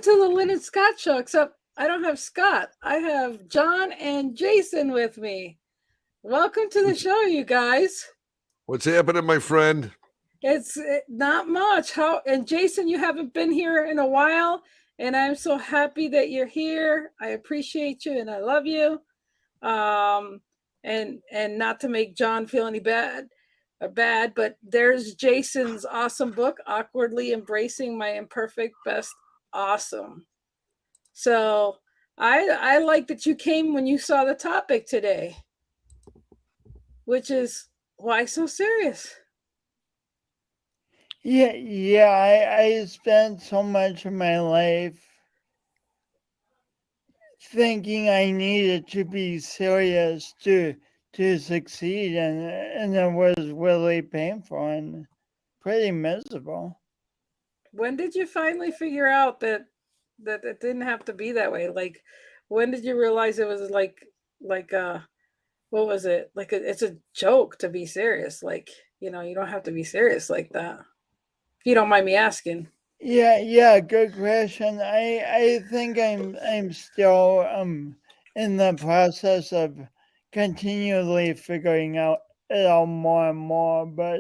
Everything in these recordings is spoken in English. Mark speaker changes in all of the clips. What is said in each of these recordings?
Speaker 1: to the Lynn and Scott show, except I don't have Scott. I have John and Jason with me. Welcome to the show, you guys.
Speaker 2: What's happening, my friend?
Speaker 1: It's not much. And Jason, you haven't been here in a while, and I'm so happy that you're here. I appreciate you and I love you. And not to make John feel any bad, but there's Jason's awesome book, Awkwardly Embracing My Imperfect Best. Awesome. So I like that you came when you saw the topic today, which is why so serious.
Speaker 3: Yeah. I spent so much of my life thinking I needed to be serious to succeed, and it was really painful and pretty miserable.
Speaker 1: When did you finally figure out that it didn't have to be that way? Like, when did you realize it was like what was it? Like it's a joke to be serious. Like, you don't have to be serious like that. If you don't mind me asking.
Speaker 3: Yeah, good question. I think I'm still in the process of continually figuring out it all more and more, but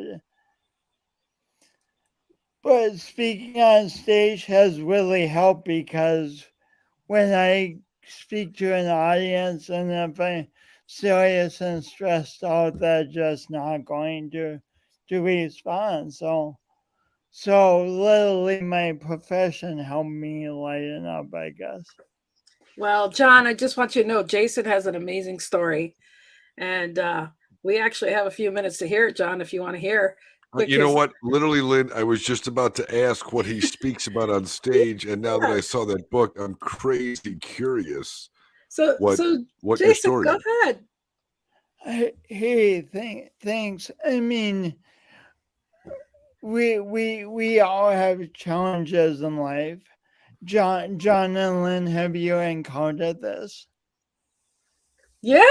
Speaker 3: speaking on stage has really helped, because when I speak to an audience and if I'm serious and stressed out, they're just not going to respond. So literally my profession helped me lighten up, I guess.
Speaker 1: Well, John, I just want you to know Jason has an amazing story. And we actually have a few minutes to hear it, John, if you want to hear.
Speaker 2: You know what? Literally, Lynn, I was just about to ask what he speaks about on stage, and now that I saw that book, I'm crazy curious.
Speaker 1: So
Speaker 2: what
Speaker 1: Jason,
Speaker 2: your story
Speaker 1: go
Speaker 2: is.
Speaker 1: ahead.
Speaker 3: Hey, thanks. I mean, we all have challenges in life. John and Lynn, have you encountered this?
Speaker 1: Yeah.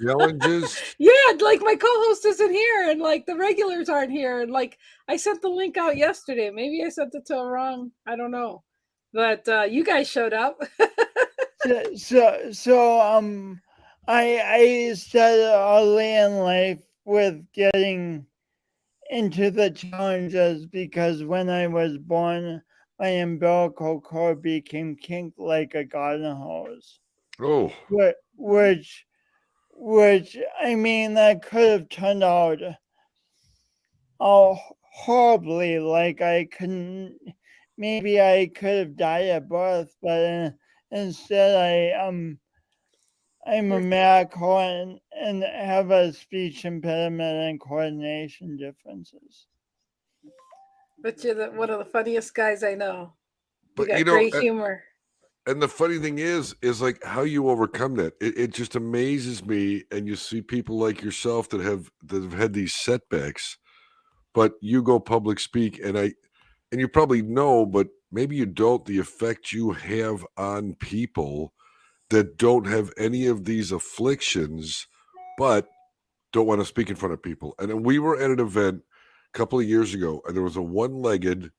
Speaker 2: Challenges?
Speaker 1: Yeah, like my co-host isn't here, and like the regulars aren't here, and like I sent the link out yesterday. Maybe I sent it to a wrong. I don't know, but you guys showed up.
Speaker 3: I started early in life with getting into the challenges because when I was born, my umbilical cord became kinked like a garden hose.
Speaker 2: Oh.
Speaker 3: Which I mean, that could have turned out horribly. Like maybe I could have died at birth, but instead I'm a miracle and have a speech impediment and coordination differences.
Speaker 1: But you're one of the funniest guys I know.
Speaker 2: But
Speaker 1: you got great humor.
Speaker 2: And the funny thing is like how you overcome that. It just amazes me. And you see people like yourself that have had these setbacks, but you go public speak, and you probably know, but maybe you don't, the effect you have on people that don't have any of these afflictions, but don't want to speak in front of people. And then we were at an event a couple of years ago, and there was a one-legged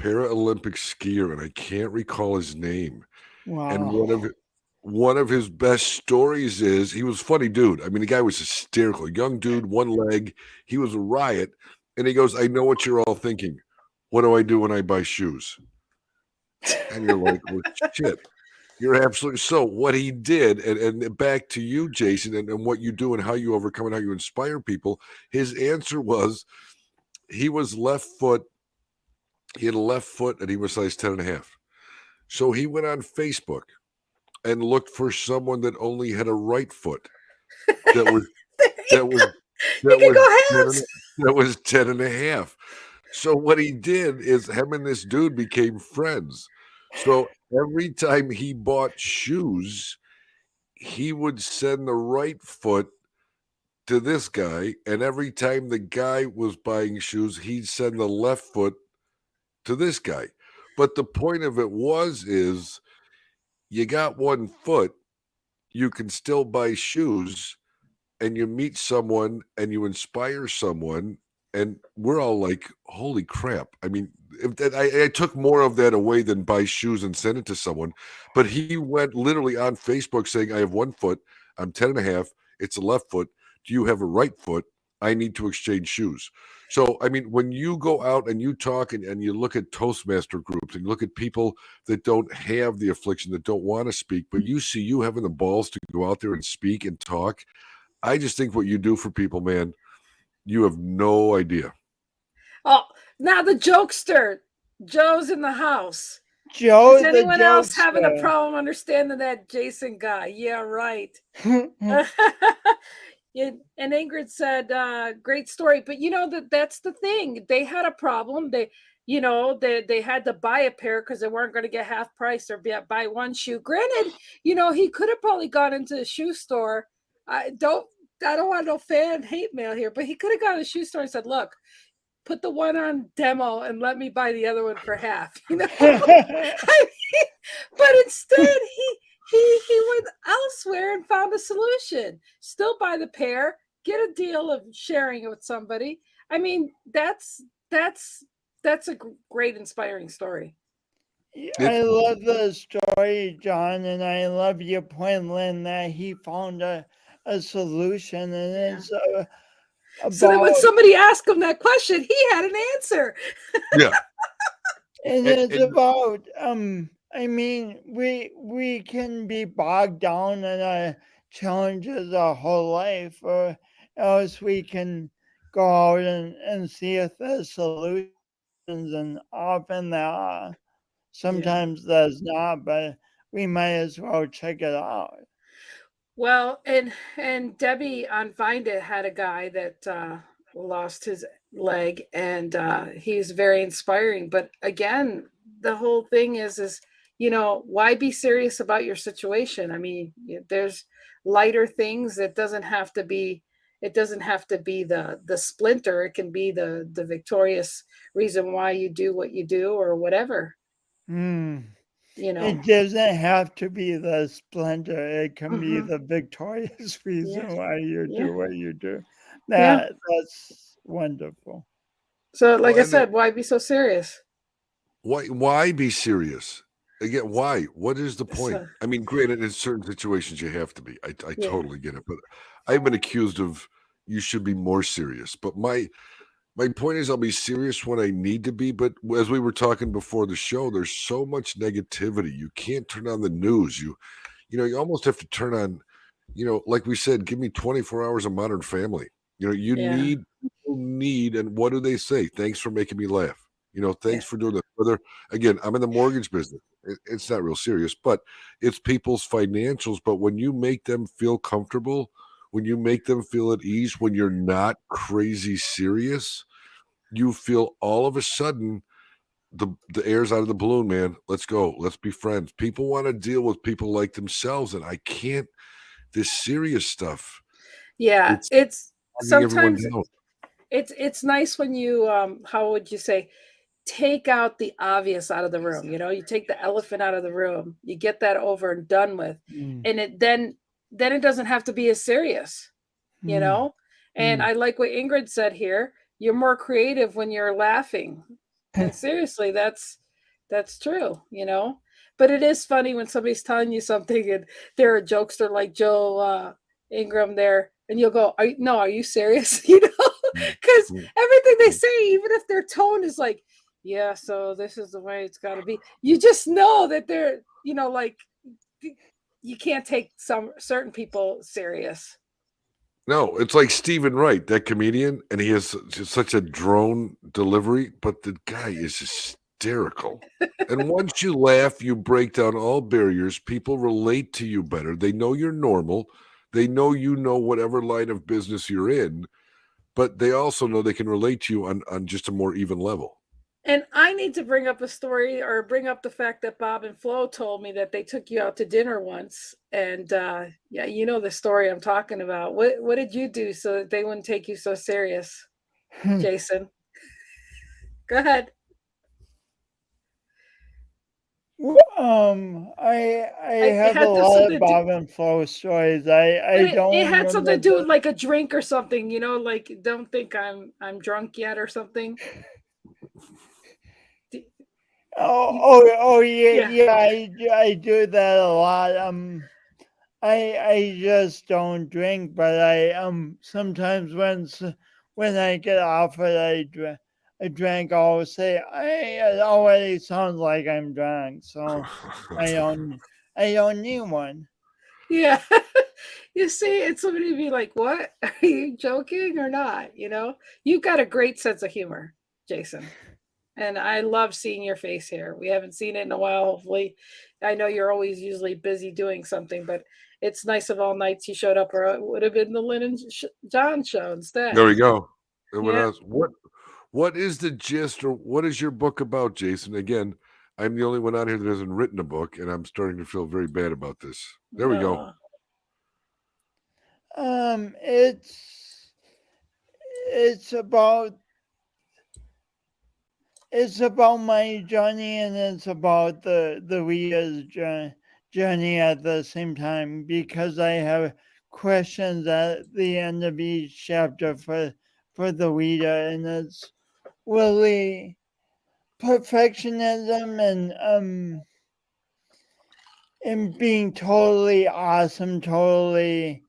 Speaker 2: Paralympic skier, and I can't recall his name.
Speaker 3: Wow.
Speaker 2: And one of his best stories is he was a funny dude. I mean, the guy was hysterical. Young dude, one leg. He was a riot. And he goes, I know what you're all thinking. What do I do when I buy shoes? And you're like, well, shit. You're absolutely so. What he did, and back to you, Jason, and what you do and how you overcome and how you inspire people. His answer was he was left foot. He had a left foot and he was size 10.5. So he went on Facebook and looked for someone that only had a right foot that was that was 10.5. So what he did is him and this dude became friends. So every time he bought shoes, he would send the right foot to this guy, and every time the guy was buying shoes, he'd send the left foot to this guy. But the point of it is you got one foot, you can still buy shoes, and you meet someone and you inspire someone, And we're all like, holy crap. I mean, I took more of that away than buy shoes and send it to someone. But he went literally on Facebook saying, I have 1 foot. I'm 10 and a half. It's a left foot. Do you have a right foot? I need to exchange shoes. So, I mean, when you go out and you talk and you look at Toastmaster groups and you look at people that don't have the affliction, that don't want to speak, but you see you having the balls to go out there and speak and talk, I just think what you do for people, man, you have no idea.
Speaker 1: Oh, now the jokester. Joe's in the house.
Speaker 3: Joe,
Speaker 1: Is anyone
Speaker 3: the
Speaker 1: else having a
Speaker 3: jokester.
Speaker 1: problem understanding that Jason guy? Yeah, right. And Ingrid said, great story. But that's the thing. They had a problem. They had to buy a pair because they weren't going to get half price or buy one shoe. Granted, he could have probably gone into the shoe store. I don't want no fan hate mail here, but he could have gone to the shoe store and said, look, put the one on demo and let me buy the other one for half. But instead he went elsewhere and found a solution. Still buy the pair, get a deal of sharing it with somebody. I mean, that's a great, inspiring story.
Speaker 3: I love the story, John, and I love your point, Lynn, that he found a solution, and it's about,
Speaker 1: so that when somebody asked him that question, he had an answer.
Speaker 2: Yeah.
Speaker 3: and it's about I mean, we can be bogged down in our challenges our whole life, or else we can go out and see if there's solutions, and often there are. Sometimes there's not, but we might as well check it out.
Speaker 1: Well, and Debbie on Find It had a guy that lost his leg, and he's very inspiring. But again, the whole thing is why be serious about your situation? I mean, there's lighter things. It doesn't have to be the splinter. It can be the victorious reason why you do what you do or whatever.
Speaker 3: It doesn't have to be the splendor. It can be
Speaker 1: Mhm.
Speaker 3: the victorious reason
Speaker 1: Yeah.
Speaker 3: why you
Speaker 1: Yeah.
Speaker 3: do what you do.
Speaker 1: Yeah.
Speaker 3: That's wonderful.
Speaker 1: So, like I said, why be so serious?
Speaker 2: Why be serious? Again, why? What is the point?
Speaker 1: So-
Speaker 2: I mean, granted, in certain situations you have to be. I
Speaker 1: Yeah.
Speaker 2: totally get it. But I've been accused of you should be more serious. But my point is I'll be serious when I need to be. But as we were talking before the show, there's so much negativity. You can't turn on the news. You almost have to turn on, like we said, give me 24 hours of Modern Family. You
Speaker 1: Yeah.
Speaker 2: need, and what do they say? Thanks for making me laugh. Thanks
Speaker 1: Yeah.
Speaker 2: for doing that. Whether, again, I'm in the mortgage business. It's not real serious, but it's people's financials. But when you make them feel comfortable, when you make them feel at ease, when you're not crazy serious, you feel all of a sudden the air's out of the balloon, man. Let's go. Let's be friends. People want to deal with people like themselves, and I can't. This serious stuff.
Speaker 1: Yeah.
Speaker 2: It's bogging everyone
Speaker 1: Sometimes
Speaker 2: down.
Speaker 1: it's nice when you how would you say, take out the obvious out of the room. You take the elephant out of the room, you get that over and done with, and then it doesn't have to be as serious. And I like what Ingrid said here. You're more creative when you're laughing, and seriously, that's true. But it is funny when somebody's telling you something and they're a jokester like Joe Ingram there, and you'll go, are you serious? Because everything they say, even if their tone is like, yeah, so this is the way it's got to be, you just know that they're like, you can't take some certain people serious.
Speaker 2: No, it's like Stephen Wright, that comedian, and he has just such a drone delivery, but the guy is hysterical. And once you laugh, you break down all barriers. People relate to you better. They know you're normal. They know whatever line of business you're in, but they also know they can relate to you on just a more even level.
Speaker 1: And I need to bring up a story, or bring up the fact that Bob and Flo told me that they took you out to dinner once. And yeah, the story I'm talking about. What did you do so that they wouldn't take you so serious, Jason? Go ahead.
Speaker 3: I
Speaker 1: It
Speaker 3: have a
Speaker 1: had
Speaker 3: lot
Speaker 1: something
Speaker 3: of
Speaker 1: to do,
Speaker 3: Bob and Flo stories.
Speaker 1: but
Speaker 3: I
Speaker 1: it
Speaker 3: don't
Speaker 1: had something to
Speaker 3: remember.
Speaker 1: do with like a drink or something, like don't think I'm drunk yet or something. D-
Speaker 3: Yeah,
Speaker 1: Yeah.
Speaker 3: yeah. I do that a lot. I just don't drink, but I sometimes when I get off it, I drink. I always say it already sounds like I'm drunk, so I don't I don't need one.
Speaker 1: Yeah. You see, it's somebody to be like, what? Are you joking or not? You've got a great sense of humor, Jason. And I love seeing your face here. We haven't seen it in a while, hopefully. I know you're always usually busy doing something, but it's nice of all nights you showed up, or it would have been the Lynn and John show
Speaker 2: There
Speaker 1: instead.
Speaker 2: we go. And what
Speaker 1: Yeah.
Speaker 2: else? What is the gist, or what is your book about, Jason? Again, I'm the only one out here that hasn't written a book, and I'm starting to feel very bad about this. There we go.
Speaker 1: Uh,
Speaker 3: Um, it's it's about it's about my journey, and it's about the reader's journey at the same time, because I have questions at the end of each chapter for the reader, and it's really perfectionism and being totally awesome, totally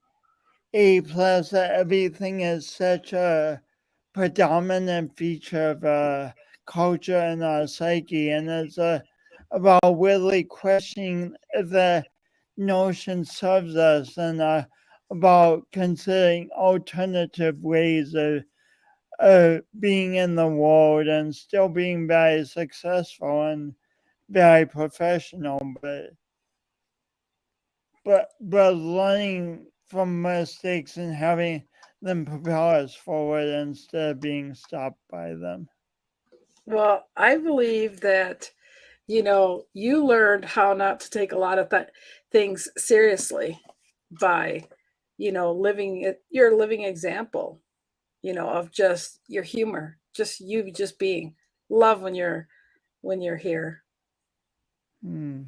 Speaker 3: A+. Everything is such a predominant feature of culture and our psyche, and it's about really questioning if the notion serves us, and about considering alternative ways of being in the world and still being very successful and very professional, but learning from mistakes and having them propel us forward instead of being stopped by them.
Speaker 1: well, I believe that, you learned how not to take a lot of things seriously by, living it, you're a living example, of just your humor, just you just being love when you're here.
Speaker 3: Hmm.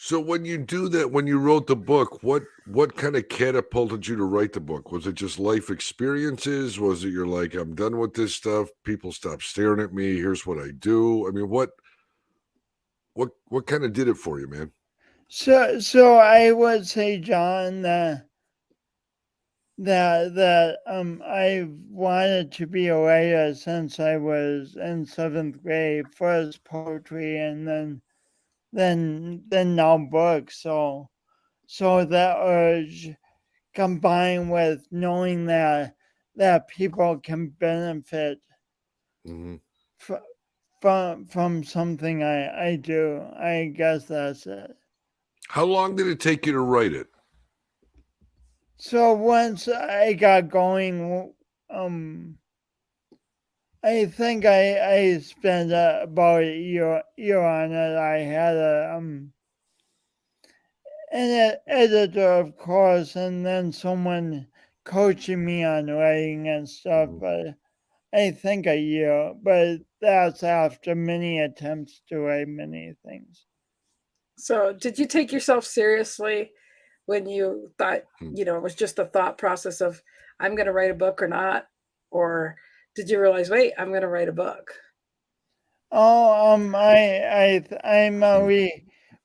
Speaker 2: So when you do that, when you wrote the book, what kind of catapulted you to write the book? Was it just life experiences? Was it you're like, I'm done with this stuff. People stop staring at me. Here's what I do. I mean, what kind of did it for you, man?
Speaker 3: So I would say, John, that I wanted to be a writer since I was in seventh grade. First poetry, and then now books. So that urge, combined with knowing that people can benefit
Speaker 2: Hmm.
Speaker 3: fr- from something I do. I guess that's it.
Speaker 2: How long did it take you to write it?
Speaker 3: So once I got going, um, I think I spent about a year on it. I had an editor, of course, and then someone coaching me on writing and stuff.
Speaker 2: Mhm.
Speaker 3: But I think a year, but that's after many attempts to write many things.
Speaker 1: So did you take yourself seriously when you thought,
Speaker 2: Hmm.
Speaker 1: it was just a thought process of I'm going to write a book or not? Or did you realize, wait, I'm going to write a book?
Speaker 3: Oh, I'm a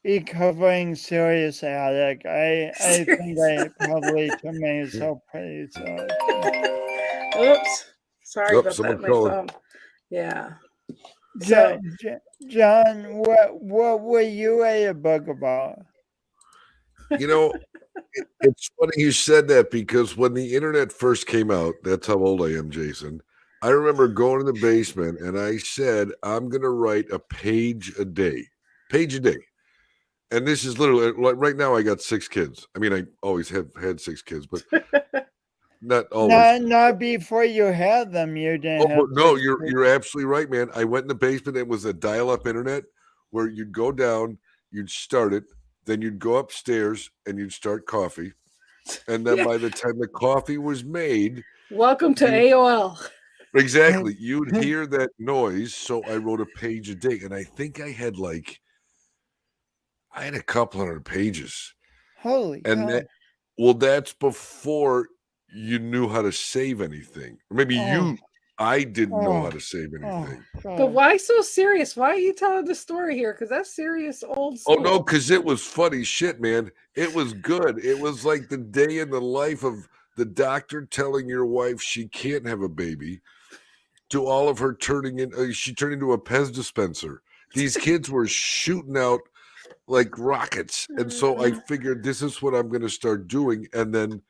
Speaker 3: recovering serious addict. I think
Speaker 1: Seriously.
Speaker 3: I probably took myself pretty seriously.
Speaker 1: Oops. Sorry
Speaker 2: Oh,
Speaker 1: about that.
Speaker 2: someone's
Speaker 1: My
Speaker 2: calling.
Speaker 1: phone. Yeah.
Speaker 3: Jo-
Speaker 1: So
Speaker 3: John, what will you write a book about?
Speaker 2: You know, it's funny you said that because when the internet first came out, that's how old I am, Jason. I remember going in the basement and I said, I'm going to write a page a day, page a day. And this is literally like right now, I got 6 kids. I mean, I always have had 6 kids, but not always.
Speaker 3: Not before you had them. You
Speaker 2: Oh
Speaker 3: didn't have
Speaker 2: no,
Speaker 3: 6 kids.
Speaker 2: you're absolutely right, man. I went in the basement. It was a dial-up internet where you'd go down, you'd start it, then you'd go upstairs and you'd start coffee. And then
Speaker 1: yeah.
Speaker 2: by the time the coffee was made,
Speaker 1: Welcome to
Speaker 2: you
Speaker 1: AOL.
Speaker 2: exactly you'd hear that noise. So I wrote a page a day, and I think I had like I had a couple hundred pages.
Speaker 3: Holy
Speaker 2: And
Speaker 3: cow.
Speaker 2: that's before you knew how to save anything. Or maybe I didn't know how to save anything.
Speaker 1: But why so serious? Why are you telling the story here? Because that's serious old school.
Speaker 2: Oh, no, because it was funny shit, man. It was good. It was like the day in the life of the doctor telling your wife she can't have a baby, to all of her turning in, she turned into a Pez dispenser. These kids were shooting out like rockets. And so I figured this is what I'm going to start doing. And then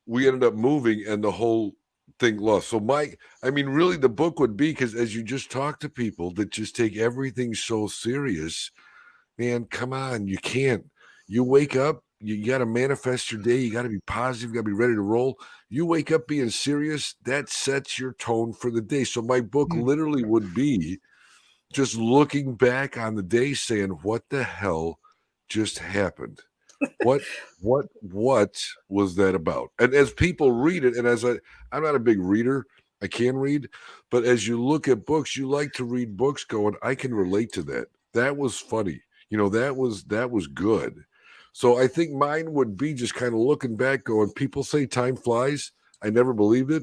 Speaker 2: we ended up moving and the whole thing lost. So really the book would be, because as you just talk to people that just take everything so serious, man, come on, you can't. You wake up, you got to manifest your day. You got to be positive. You got to be ready to roll. You wake up being serious, that sets your tone for the day. So my book literally would be just looking back on the day saying, what the hell just happened? What was that about? And as people read it, and I'm not a big reader, I can read, but as you look at books, you like to read books going, I can relate to that. That was funny. That was good. So I think mine would be just kind of looking back going, people say time flies. I never believed it,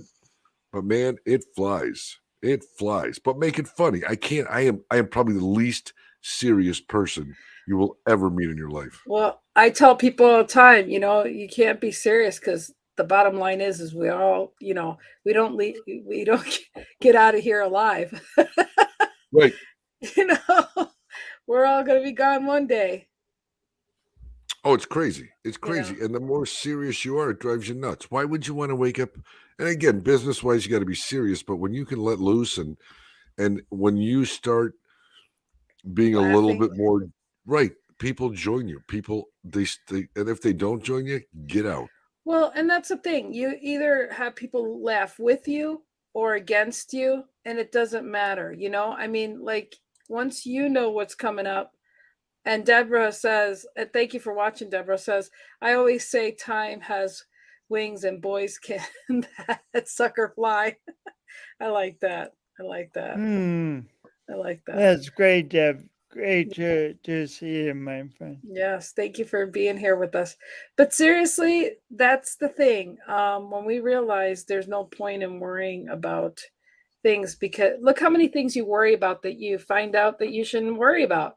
Speaker 2: but man, it flies. It flies. But make it funny. I am probably the least serious person you will ever meet in your life.
Speaker 1: Well, I tell people all the time, you can't be serious, because the bottom line is we all, we don't get out of here alive.
Speaker 2: Right.
Speaker 1: We're all going to be gone one day.
Speaker 2: Oh, it's crazy. It's crazy. And the more serious you are, it drives you nuts. Why would you want to wake up? And again, business wise, you got to be serious, but when you can let loose and when you start being a little bit more right, people join you. People, they and if they don't join you, get out.
Speaker 1: Well, and that's the thing. You either have people laugh with you or against you, and it doesn't matter. Like once you know what's coming up, and Deborah says, and thank you for watching, Deborah says, I always say time has wings and boys can that sucker fly. I like that. I like that. I like that.
Speaker 3: That's great, Deb. Great to see you, my friend.
Speaker 1: Yes, thank you for being here with us. But seriously, that's the thing. When we realize there's no point in worrying about things, because look how many things you worry about that you find out that you shouldn't worry about.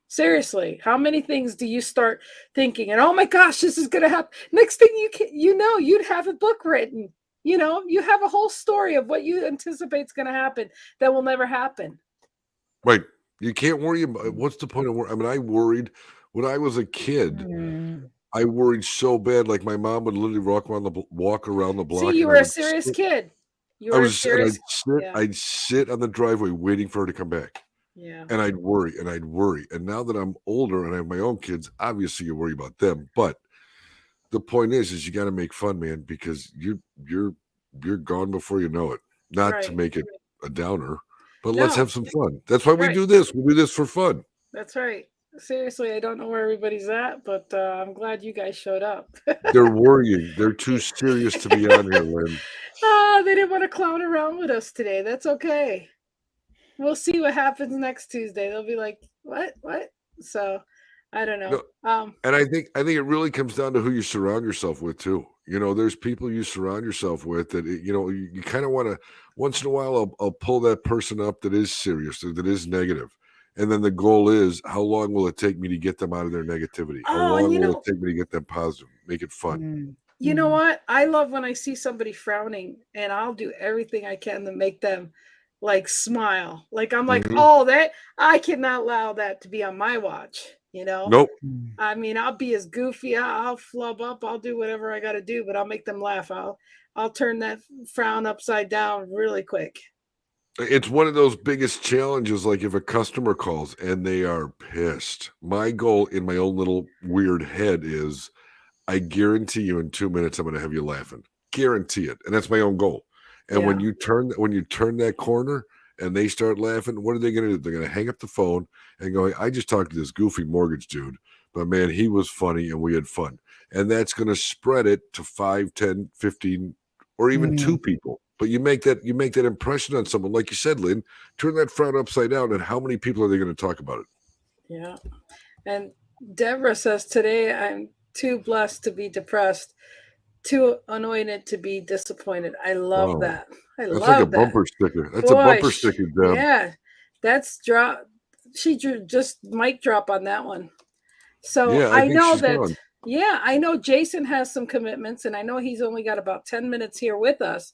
Speaker 1: Seriously, how many things do you start thinking, and oh my gosh, this is going to happen? Next thing you'd have a book written. You have a whole story of what you anticipate is going to happen that will never happen.
Speaker 2: Right. You can't worry about what's the point of worry. I mean, I worried when I was a kid. I worried so bad. Like my mom would literally walk around the block.
Speaker 1: See, you were a serious kid.
Speaker 2: I'd sit on the driveway waiting for her to come back.
Speaker 1: Yeah.
Speaker 2: And I'd worry. And now that I'm older and I have my own kids, obviously you worry about them. But the point is you got to make fun, man, because you're gone before you know it. Not to make it a downer, but let's have some fun. That's why we do this. We do this for fun.
Speaker 1: That's right. Seriously, I don't know where everybody's at, but I'm glad you guys showed up.
Speaker 2: They're worrying. They're too serious to be on here, Lynn.
Speaker 1: They didn't want to clown around with us today. That's okay. We'll see what happens next Tuesday. They'll be like, what? So I don't know.
Speaker 2: And I think it really comes down to who you surround yourself with too. There's people you surround yourself with that, you kind of want to, once in a while, I'll pull that person up that is serious, that is negative. And then the goal is, how long will it take me to get them out of their negativity? How long will it take me to get them positive? Make it fun.
Speaker 1: You know what? I love when I see somebody frowning, and I'll do everything I can to make them like smile. Like I'm like, that I cannot allow that to be on my watch.
Speaker 2: Nope.
Speaker 1: I mean, I'll be as goofy. I'll flub up. I'll do whatever I got to do, but I'll make them laugh. I'll turn that frown upside down really quick.
Speaker 2: It's one of those biggest challenges. Like if a customer calls and they are pissed, my goal in my own little weird head is, I guarantee you in 2 minutes, I'm going to have you laughing. Guarantee it. And that's my own goal. And when you turn that corner and they start laughing, what are they going to do? They're going to hang up the phone and go, I just talked to this goofy mortgage dude, but man, he was funny and we had fun. And that's going to spread it to 5, 10, 15, or even 2 people. But you make that impression on someone, like you said, Lynn, turn that frown upside down, and how many people are they going to talk about it?
Speaker 1: Yeah. And Deborah says today I'm too blessed to be depressed, too anointed to be disappointed. I love
Speaker 2: Wow.
Speaker 1: that. I
Speaker 2: That's like a
Speaker 1: love that.
Speaker 2: bumper sticker. That's a
Speaker 1: Boy,
Speaker 2: bumper sticker, Deb.
Speaker 1: yeah, that's drop. She drew just mic drop on that one. So
Speaker 2: Yeah, I
Speaker 1: I
Speaker 2: think
Speaker 1: know
Speaker 2: she's
Speaker 1: that,
Speaker 2: gone.
Speaker 1: yeah, I know Jason has some commitments, and I know he's only got about 10 minutes here with us.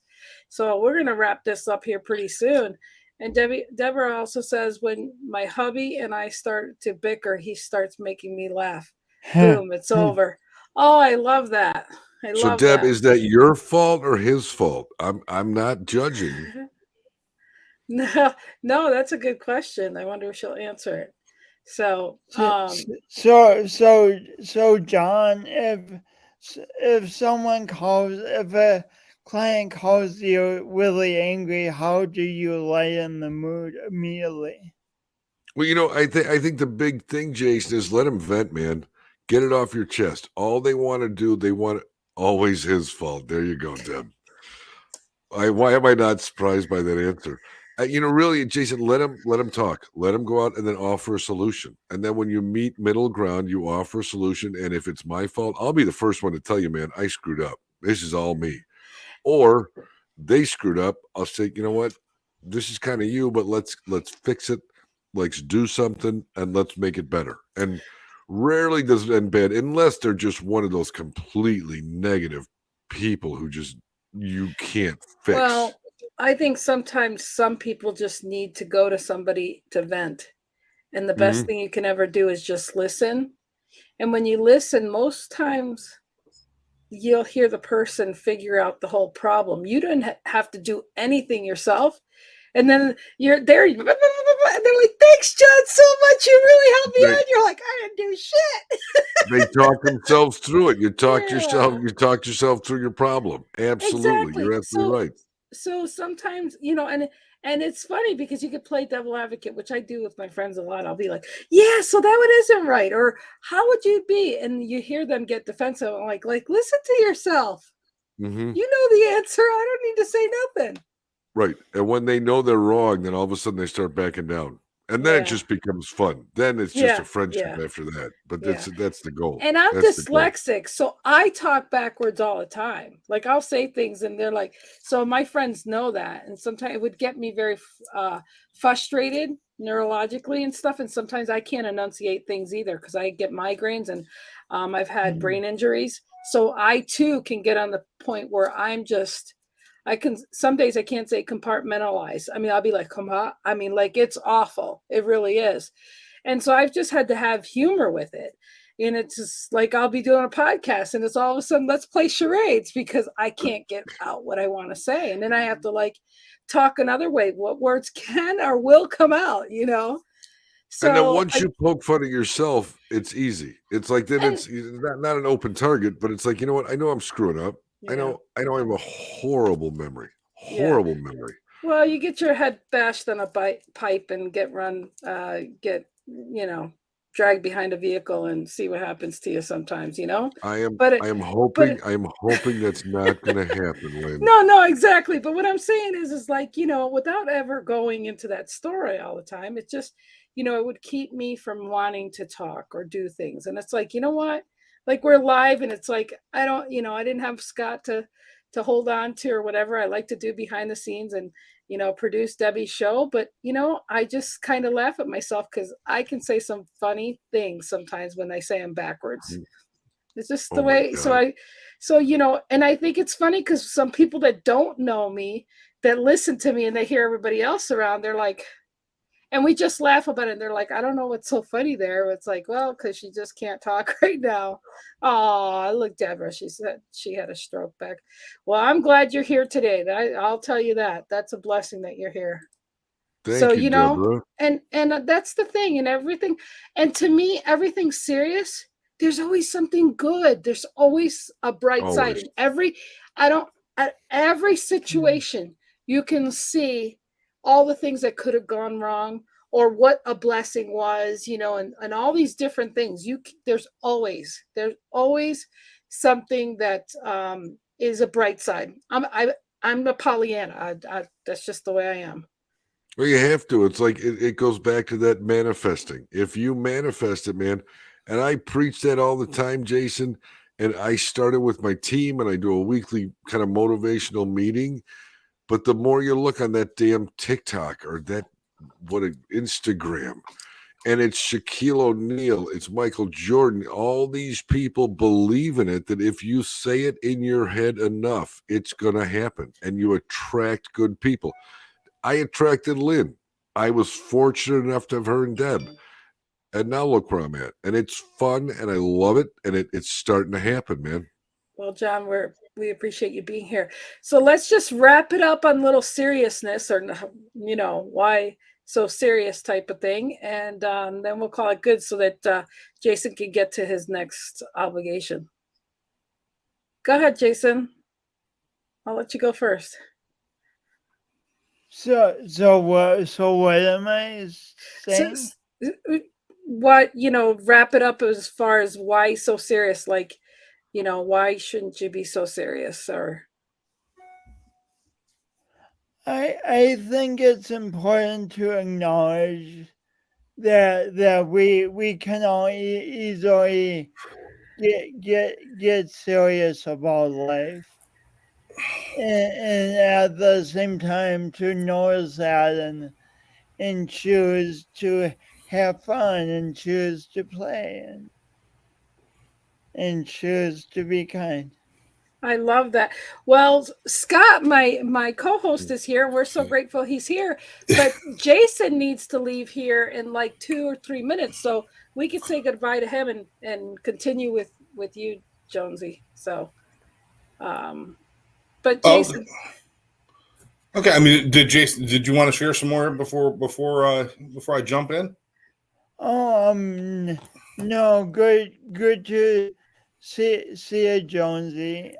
Speaker 1: So we're going to wrap this up here pretty soon. And Deborah also says, when my hubby and I start to bicker, he starts making me laugh. Boom, it's over. Oh, I love that. I
Speaker 2: So,
Speaker 1: love
Speaker 2: Deb,
Speaker 1: that.
Speaker 2: is that your fault or his fault? I'm not judging.
Speaker 1: No, no, that's a good question. I wonder if she'll answer it. So,
Speaker 3: So John, if someone calls, if a client calls you really angry, how do you lighten the mood immediately?
Speaker 2: Well, I think the big thing, Jason, is let him vent, man. Get it off your chest. All they want to do, always his fault. There you go, Deb. Why am I not surprised by that answer? Really, Jason, let him talk. Let him go out and then offer a solution. And then when you meet middle ground, you offer a solution. And if it's my fault, I'll be the first one to tell you, man, I screwed up. This is all me. Or they screwed up. I'll say, you know what? This is kind of you, but let's fix it. Let's do something and let's make it better. And rarely does it end bad unless they're just one of those completely negative people who just you can't fix.
Speaker 1: well, I think sometimes some people just need to go to somebody to vent. And the best thing you can ever do is just listen. And when you listen, most times you'll hear the person figure out the whole problem. You don't have to do anything yourself. And then you're there, and they're like, "Thanks, John, so much. You really helped me out." You're like, "I didn't do shit."
Speaker 2: They talk themselves through it. You talk
Speaker 1: Yeah,
Speaker 2: yourself through your problem. Absolutely. You're
Speaker 1: exactly.
Speaker 2: absolutely right.
Speaker 1: So sometimes, and it's funny because you could play devil advocate, which I do with my friends a lot. I'll be like, "Yeah, so that one isn't right," or "How would you be?" And you hear them get defensive. I'm like, listen to yourself.
Speaker 2: Mm-hmm.
Speaker 1: You know the answer. I don't need to say nothing.
Speaker 2: Right. And when they know they're wrong, then all of a sudden they start backing down. And then it
Speaker 1: Yeah,
Speaker 2: just becomes fun. Then it's just a
Speaker 1: yeah,
Speaker 2: friendship
Speaker 1: yeah,
Speaker 2: after that. But
Speaker 1: yeah.
Speaker 2: that's the goal.
Speaker 1: And I'm
Speaker 2: That's the goal.
Speaker 1: dyslexic, so I talk backwards all the time. Like I'll say things, and they're like, so my friends know that, and sometimes it would get me very frustrated neurologically and stuff. And sometimes I can't enunciate things either because I get migraines, and I've had brain injuries. So I too can get on the point where I can. Some days I can't say compartmentalize. I mean, I'll be like, come on. I mean, like it's awful. It really is. And so I've just had to have humor with it. And it's just like I'll be doing a podcast and it's all of a sudden, let's play charades because I can't get out what I want to say. And then I have to like talk another way. What words can or will come out?
Speaker 2: And then
Speaker 1: So
Speaker 2: once you poke fun at yourself, it's easy. It's like then
Speaker 1: and
Speaker 2: it's not an open target, but it's like, you know what? I know I'm screwing up.
Speaker 1: yeah,
Speaker 2: I know I have a horrible memory.
Speaker 1: yeah.
Speaker 2: Horrible memory.
Speaker 1: Well, you get your head bashed on a pipe and get, dragged behind a vehicle and see what happens to you sometimes. But it, but
Speaker 2: I am hoping that's not gonna happen, Lynn.
Speaker 1: no, exactly. But what I'm saying is like, without ever going into that story all the time, it just, it would keep me from wanting to talk or do things. And it's like, you know what? Like we're live and it's like, I don't, I didn't have Scott to hold on to or whatever. I like to do behind the scenes and, produce Debbie's show. But, I just kind of laugh at myself because I can say some funny things sometimes when I say them backwards. It's just the
Speaker 2: Oh my
Speaker 1: way.
Speaker 2: God.
Speaker 1: And I think it's funny because some people that don't know me that listen to me and they hear everybody else around, they're like, and we just laugh about it. And they're like, I don't know what's so funny there. It's like, well, because she just can't talk right now. Oh, look, Deborah, she said she had a stroke back. Well, I'm glad you're here today. I'll tell you that. That's a blessing that you're here. So,
Speaker 2: Thank you, Deborah.
Speaker 1: and that's the thing and everything. And to me, everything serious, there's always something good. There's always a bright side
Speaker 2: Always.
Speaker 1: in at every situation, you can see all the things that could have gone wrong or what a blessing was, and all these different things. There's always something that is a bright side. I'm a Pollyanna. That's just the way I am.
Speaker 2: Well, you have to. It's like it goes back to that manifesting. If you manifest it, man, And I preach that all the time, Jason. And I started with my team, and I do a weekly kind of motivational meeting. But the more you look on that damn TikTok or that Instagram, and it's Shaquille O'Neal, it's Michael Jordan, all these people believe in it, that if you say it in your head enough, it's going to happen, and you attract good people. I attracted Lynn. I was fortunate enough to have her and Deb. And now look where I'm at. And it's fun, and I love it, and it's starting to happen, man.
Speaker 1: Well, John, we appreciate you being here. So let's just wrap it up on little seriousness, or why so serious type of thing, and then we'll call it good so that Jason can get to his next obligation. Go ahead, Jason. I'll let you go first.
Speaker 3: So what am I saying?
Speaker 1: What, wrap it up as far as why so serious, like, why shouldn't you be so serious? Or
Speaker 3: I think it's important to acknowledge that we can all easily get serious about life, and at the same time to notice that and choose to have fun and choose to play and choose to be kind.
Speaker 1: I love that. Well, Scott, my co-host, is here. We're so grateful he's here. But Jason needs to leave here in like 2 or 3 minutes, so we could say goodbye to him and continue with you, Jonesy. So, but Jason.
Speaker 4: Okay. I mean, did you want to share some more before I jump in?
Speaker 3: No, good to see you, Jonesy.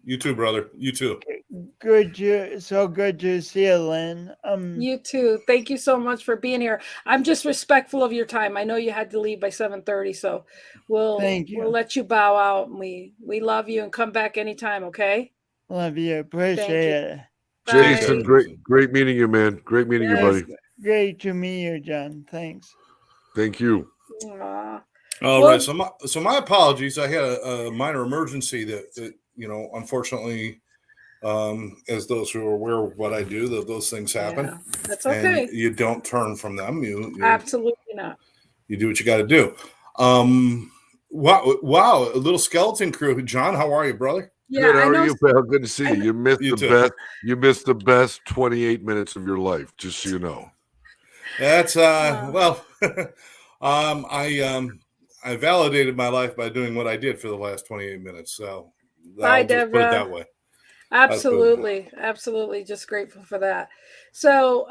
Speaker 4: You too, brother. You too.
Speaker 3: Good to see you, Lynn.
Speaker 1: You too. Thank you so much for being here. I'm just respectful of your time. I know you had to leave by 7:30, so we'll let you bow out, and we love you, and come back anytime, okay?
Speaker 3: Love you. Appreciate it.
Speaker 2: Jason, great meeting you, man. Great meeting you, buddy.
Speaker 3: Great to meet you, John. Thanks.
Speaker 2: Thank you.
Speaker 4: All right. So my apologies. I had a minor emergency that unfortunately, as those who are aware of what I do, those things happen.
Speaker 1: Yeah, that's okay.
Speaker 4: And you don't turn from them. You
Speaker 1: absolutely not.
Speaker 4: You do what you got to do. Wow, a little skeleton crew. John, how are you, brother?
Speaker 1: Yeah,
Speaker 2: good. How are you, pal? Good to see you. You missed best. You missed the best 28 minutes of your life. Just so you know.
Speaker 4: That's well. I validated my life by doing what I did for the last 28 minutes. So
Speaker 1: Bye,
Speaker 4: I'll just put it
Speaker 1: Deborah.
Speaker 4: that way.
Speaker 1: Absolutely. Just grateful for that. So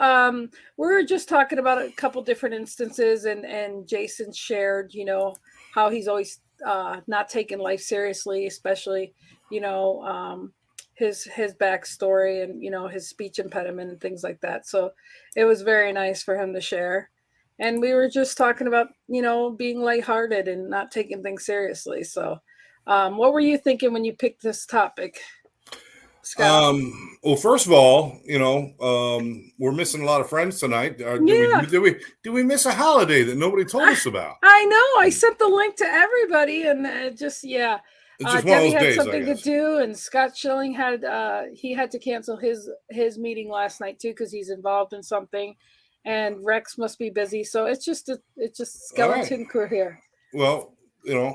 Speaker 1: we're just talking about a couple different instances, and Jason shared, how he's always not taking life seriously, especially, his backstory and, his speech impediment and things like that. So it was very nice for him to share. And we were just talking about, being lighthearted and not taking things seriously. So what were you thinking when you picked this topic, Scott?
Speaker 4: Well, first of all, we're missing a lot of friends tonight. Did we miss a holiday that nobody told us about?
Speaker 1: I know. I sent the link to everybody, and
Speaker 4: It's just
Speaker 1: Debbie had something to do, and Scott Schilling had to cancel his meeting last night too because he's involved in something, and Rex must be busy. So it's just skeleton crew here.
Speaker 4: Well,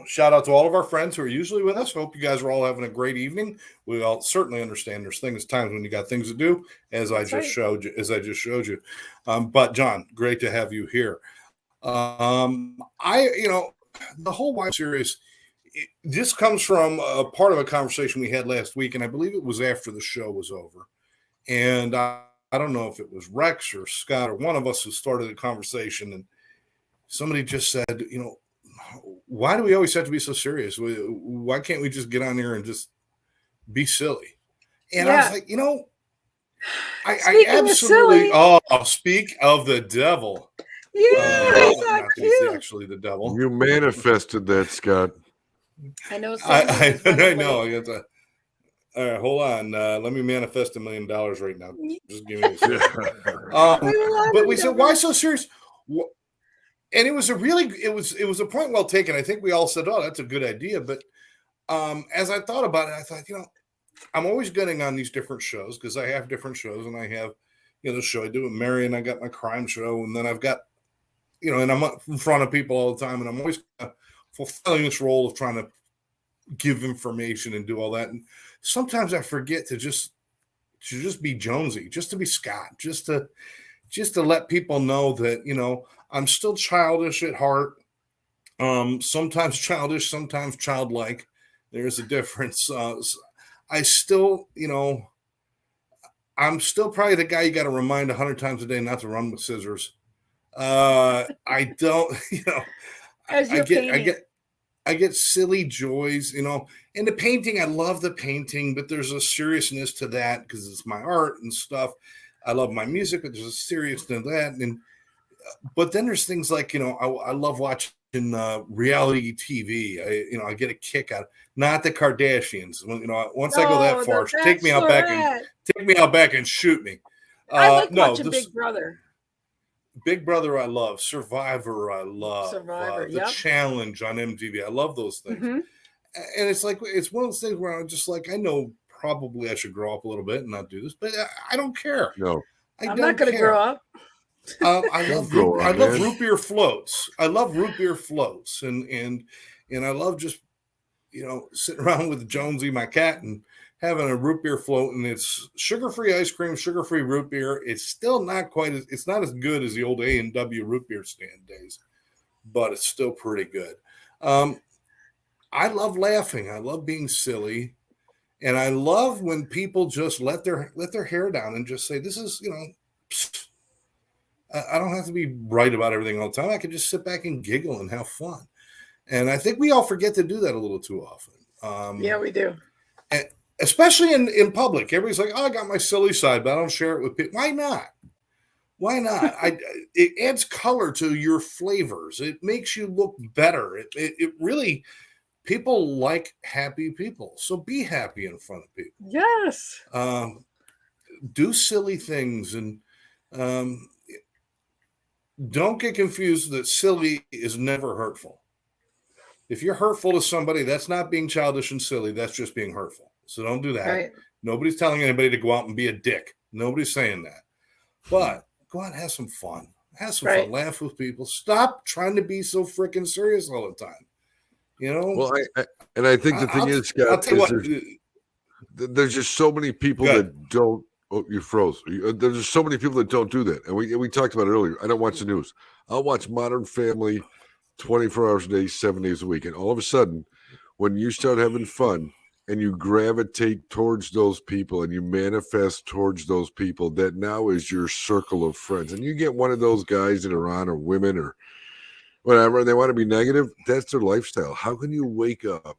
Speaker 4: shout out to all of our friends who are usually with us. Hope you guys are all having a great evening. We all certainly understand there's times when you got things to do, as I just showed you. But John, great to have you here. The whole why series, this comes from a part of a conversation we had last week, and I believe it was after the show was over. And I don't know if it was Rex or Scott or one of us who started the conversation, and somebody just said, why do we always have to be so serious? Why can't we just get on here and just be silly? And I was like, I absolutely. Speak of the devil.
Speaker 1: Yeah,
Speaker 4: not that he's actually the devil.
Speaker 2: You manifested that, Scott.
Speaker 1: I know.
Speaker 4: I know. All right, hold on. Let me manifest $1 million right now. Just give me a second. But we said, why so serious? And it was a point well taken. I think we all said, "Oh, that's a good idea." But as I thought about it, I thought, I'm always getting on these different shows because I have different shows, and I have, the show I do with Mary, and I got my crime show, and then I've got, and I'm in front of people all the time, and I'm always fulfilling this role of trying to give information and do all that. And sometimes I forget to just be Jonesy, just to be Scott, just to let people know that, I'm still childish at heart. Sometimes childish, sometimes childlike. There's a difference. I still, I'm still probably the guy you got to remind 100 times a day not to run with scissors. I don't,
Speaker 1: As you're painting.
Speaker 4: I get silly joys, in the painting. I love the painting, but there's a seriousness to that because it's my art and stuff. I love my music, but there's a seriousness to that. But then there's things like, I love watching reality TV. I get a kick out of, not the Kardashians. Once I go that far, take me out back and shoot me.
Speaker 1: I like watching Big Brother.
Speaker 4: Big Brother, I love. Survivor, I love.
Speaker 1: The
Speaker 4: Challenge on MTV, I love those things.
Speaker 1: Mm-hmm.
Speaker 4: And it's like, it's one of those things where I'm just like, I know probably I should grow up a little bit and not do this, but I don't care.
Speaker 2: No,
Speaker 1: I'm not going to grow up.
Speaker 4: I love root beer floats. I love root beer floats, and I love just sitting around with Jonesy, my cat, and having a root beer float, and it's sugar-free ice cream, sugar-free root beer. It's still not it's not as good as the old A&W root beer stand days, but it's still pretty good. I love laughing. I love being silly, and I love when people just let their hair down and just say, "This is psst." I don't have to be right about everything all the time. I can just sit back and giggle and have fun. And I think we all forget to do that a little too often.
Speaker 1: Yeah, we do.
Speaker 4: And especially in public. Everybody's like, "Oh, I got my silly side, but I don't share it with people." Why not? Why not? It adds color to your flavors. It makes you look better. It really, people like happy people. So be happy in front of people.
Speaker 1: Yes.
Speaker 4: Do silly things, and don't get confused that silly is never hurtful. If you're hurtful to somebody, that's not being childish and silly. That's just being hurtful. So don't do that.
Speaker 1: Right.
Speaker 4: Nobody's telling anybody to go out and be a dick. Nobody's saying that. But go out and have some fun. Have some fun. Laugh with people. Stop trying to be so freaking serious all the time.
Speaker 2: Well, I think the thing is, Scott, there's just so many people that don't. Oh, you froze. There's just so many people that don't do that. And we talked about it earlier. I don't watch the news. I'll watch Modern Family 24 hours a day, 7 days a week. And all of a sudden, when you start having fun and you gravitate towards those people and you manifest towards those people, that now is your circle of friends. And you get one of those guys that are on, or women or whatever, and they want to be negative, that's their lifestyle. How can you wake up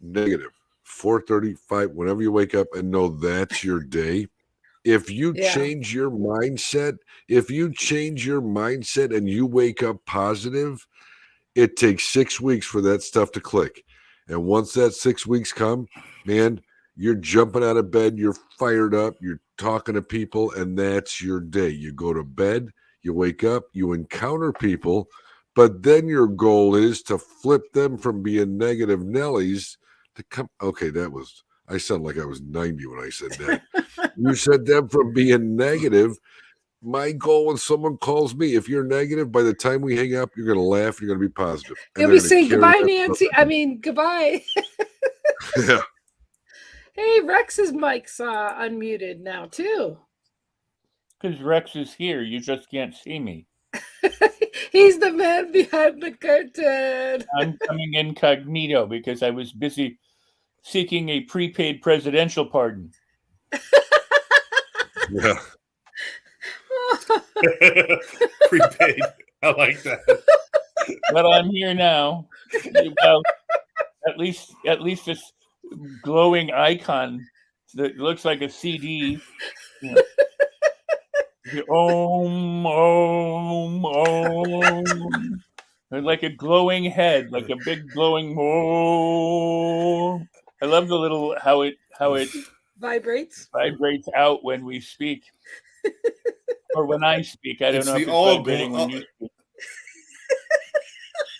Speaker 2: negative 4:35 whenever you wake up and know that's your day? If you change your mindset, and you wake up positive, it takes 6 weeks for that stuff to click. And once that 6 weeks come, man, you're jumping out of bed, you're fired up, you're talking to people, and that's your day. You go to bed, you wake up, you encounter people, but then your goal is to flip them from being negative Nellies to come. Okay, I sound like I was 90 when I said that. You said them from being negative. My goal when someone calls me, if you're negative, by the time we hang up, you're going to laugh. You're going to be positive.
Speaker 1: You'll be saying goodbye, Nancy. Goodbye.
Speaker 2: Yeah.
Speaker 1: Hey, Rex's mic's unmuted now, too.
Speaker 5: Because Rex is here. You just can't see me.
Speaker 1: He's the man behind the curtain.
Speaker 5: I'm coming incognito because I was busy seeking a prepaid presidential pardon.
Speaker 2: Yeah.
Speaker 4: Prepaid. I like that.
Speaker 5: But I'm here now. Well, at least this glowing icon that looks like a CD. You know. Om, om, om. Like a glowing head, like a big glowing om. I love the little how it
Speaker 1: vibrates
Speaker 5: out when we speak. Or when I speak. I don't know if it's vibrating when you speak.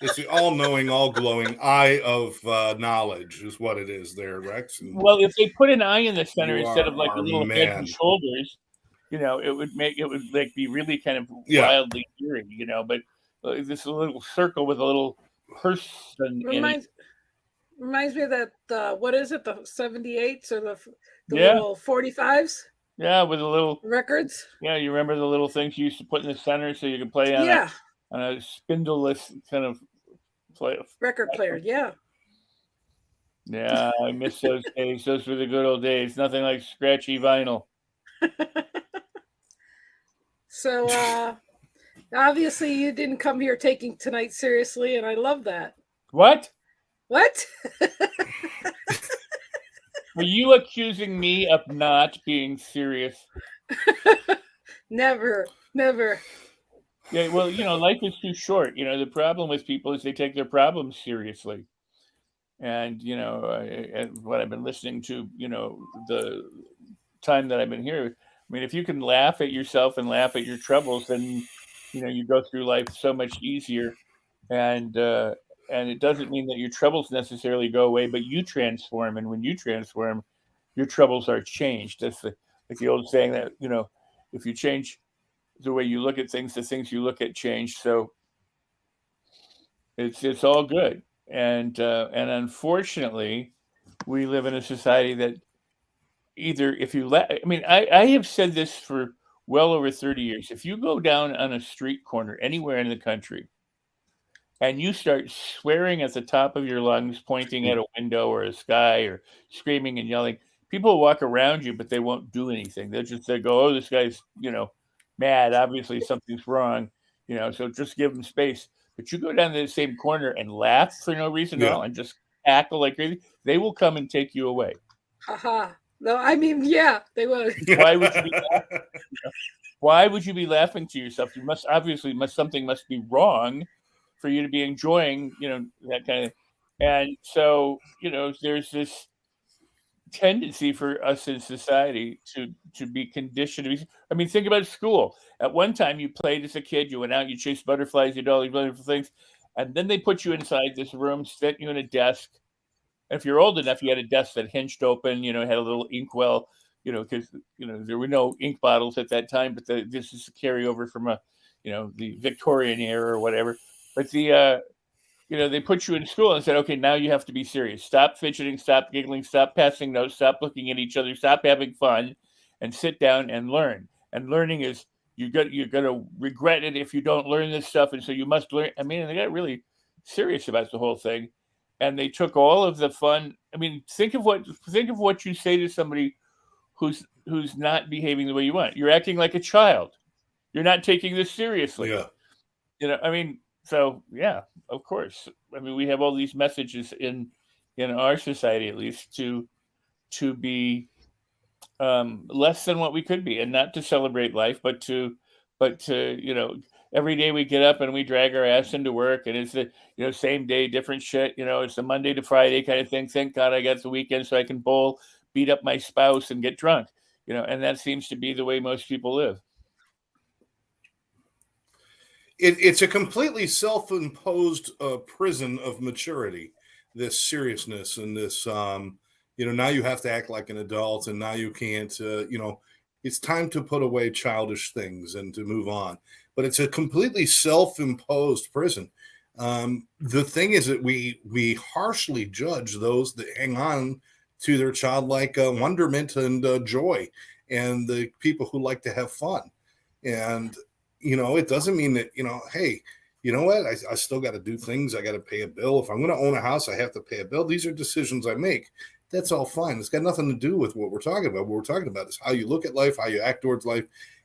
Speaker 4: It's the all-knowing, all-glowing eye of knowledge is what it is there, Rex. And
Speaker 5: well, if they put an eye in the center
Speaker 4: you
Speaker 5: instead
Speaker 4: are
Speaker 5: of like a
Speaker 4: our
Speaker 5: little head
Speaker 4: man.
Speaker 5: and shoulders, it would like be really kind of
Speaker 4: Yeah.
Speaker 5: wildly eerie, but this little circle with a little person in it.
Speaker 1: Reminds me of that, what is it, the 78s or the
Speaker 5: Yeah.
Speaker 1: little 45s
Speaker 5: Yeah, with a little
Speaker 1: records?
Speaker 5: Yeah, you remember the little things you used to put in the center so you could play on
Speaker 1: Yeah,
Speaker 5: a spindleless kind of play.
Speaker 1: record player. Yeah.
Speaker 5: Yeah, I miss those days. Those were the good old days. Nothing like scratchy vinyl.
Speaker 1: So obviously you didn't come here taking tonight seriously, and I love that.
Speaker 5: What?
Speaker 1: What?
Speaker 5: Were you accusing me of not being serious?
Speaker 1: Never.
Speaker 5: Yeah, well, life is too short. The problem with people is they take their problems seriously. And, what I've been listening to, the time that I've been here, I mean, if you can laugh at yourself and laugh at your troubles, then, you go through life so much easier. And it doesn't mean that your troubles necessarily go away, but you transform. And when you transform, your troubles are changed. That's like the old saying that, if you change the way you look at things, the things you look at change. So it's all good. And unfortunately, we live in a society that either if you I have said this for well over 30 years. If you go down on a street corner anywhere in the country and you start swearing at the top of your lungs, pointing at a window or a sky or screaming and yelling, people will walk around you, but they won't do anything. They'll go, oh, this guy's, mad. Obviously something's wrong, so just give them space. But you go down to the same corner and laugh for no reason at all and just cackle like crazy, they will come and take you away.
Speaker 1: Haha. No, I mean, yeah, they would.
Speaker 5: Why would you be laughing? Why would you be laughing to yourself? Something must be wrong for you to be enjoying, that kind of. And so, there's this tendency for us in society to be conditioned. I mean, think about school. At one time, you played as a kid, you went out, you chased butterflies, you did all these wonderful things, and then they put you inside this room, set you in a desk. If you're old enough, you had a desk that hinged open, had a little inkwell, because there were no ink bottles at that time, but this is a carryover from the Victorian era or whatever. But they put you in school and said, okay, now you have to be serious. Stop fidgeting, stop giggling, stop passing notes, stop looking at each other, stop having fun, and sit down and learn. And learning is you're going to regret it if you don't learn this stuff, and so you must learn. I mean, they got really serious about the whole thing, and they took all of the fun. I mean, think of what you say to somebody who's not behaving the way you want. You're acting like a child. You're not taking this seriously.
Speaker 4: Yeah.
Speaker 5: I mean. So yeah, of course. I mean, we have all these messages in our society, at least, to be less than what we could be, and not to celebrate life, but to every day we get up and we drag our ass into work, and it's the same day, different shit. It's the Monday to Friday kind of thing. Thank God I got the weekend so I can bowl, beat up my spouse, and get drunk. And that seems to be the way most people live.
Speaker 4: It's a completely self-imposed prison of maturity, this seriousness and this, now you have to act like an adult, and now you can't, it's time to put away childish things and to move on. But it's a completely self-imposed prison. The thing is that we harshly judge those that hang on to their childlike wonderment and joy, and the people who like to have fun. And it doesn't mean that, hey, you know what? I still got to do things. I got to pay a bill. If I'm going to own a house, I have to pay a bill. These are decisions I make. That's all fine. It's got nothing to do with what we're talking about. What we're talking about is how you look at life, how you act towards life,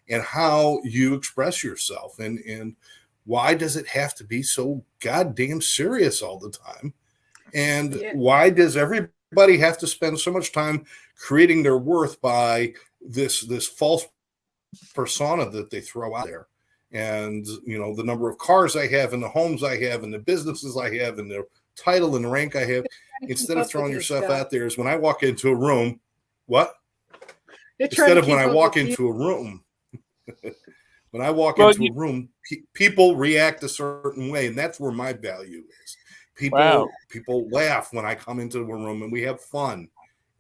Speaker 4: and how you express yourself. And why does it have to be so goddamn serious all the time? And why does everybody have to spend so much time creating their worth by this false persona that they throw out there? And, the number of cars I have and the homes I have and the businesses I have and the title and rank I have, instead of throwing yourself out there, is when I walk into a room, what? Instead of when I walk into a room, When I walk into a room, people react a certain way, and that's where my value is. People laugh when I come into a room, and we have fun.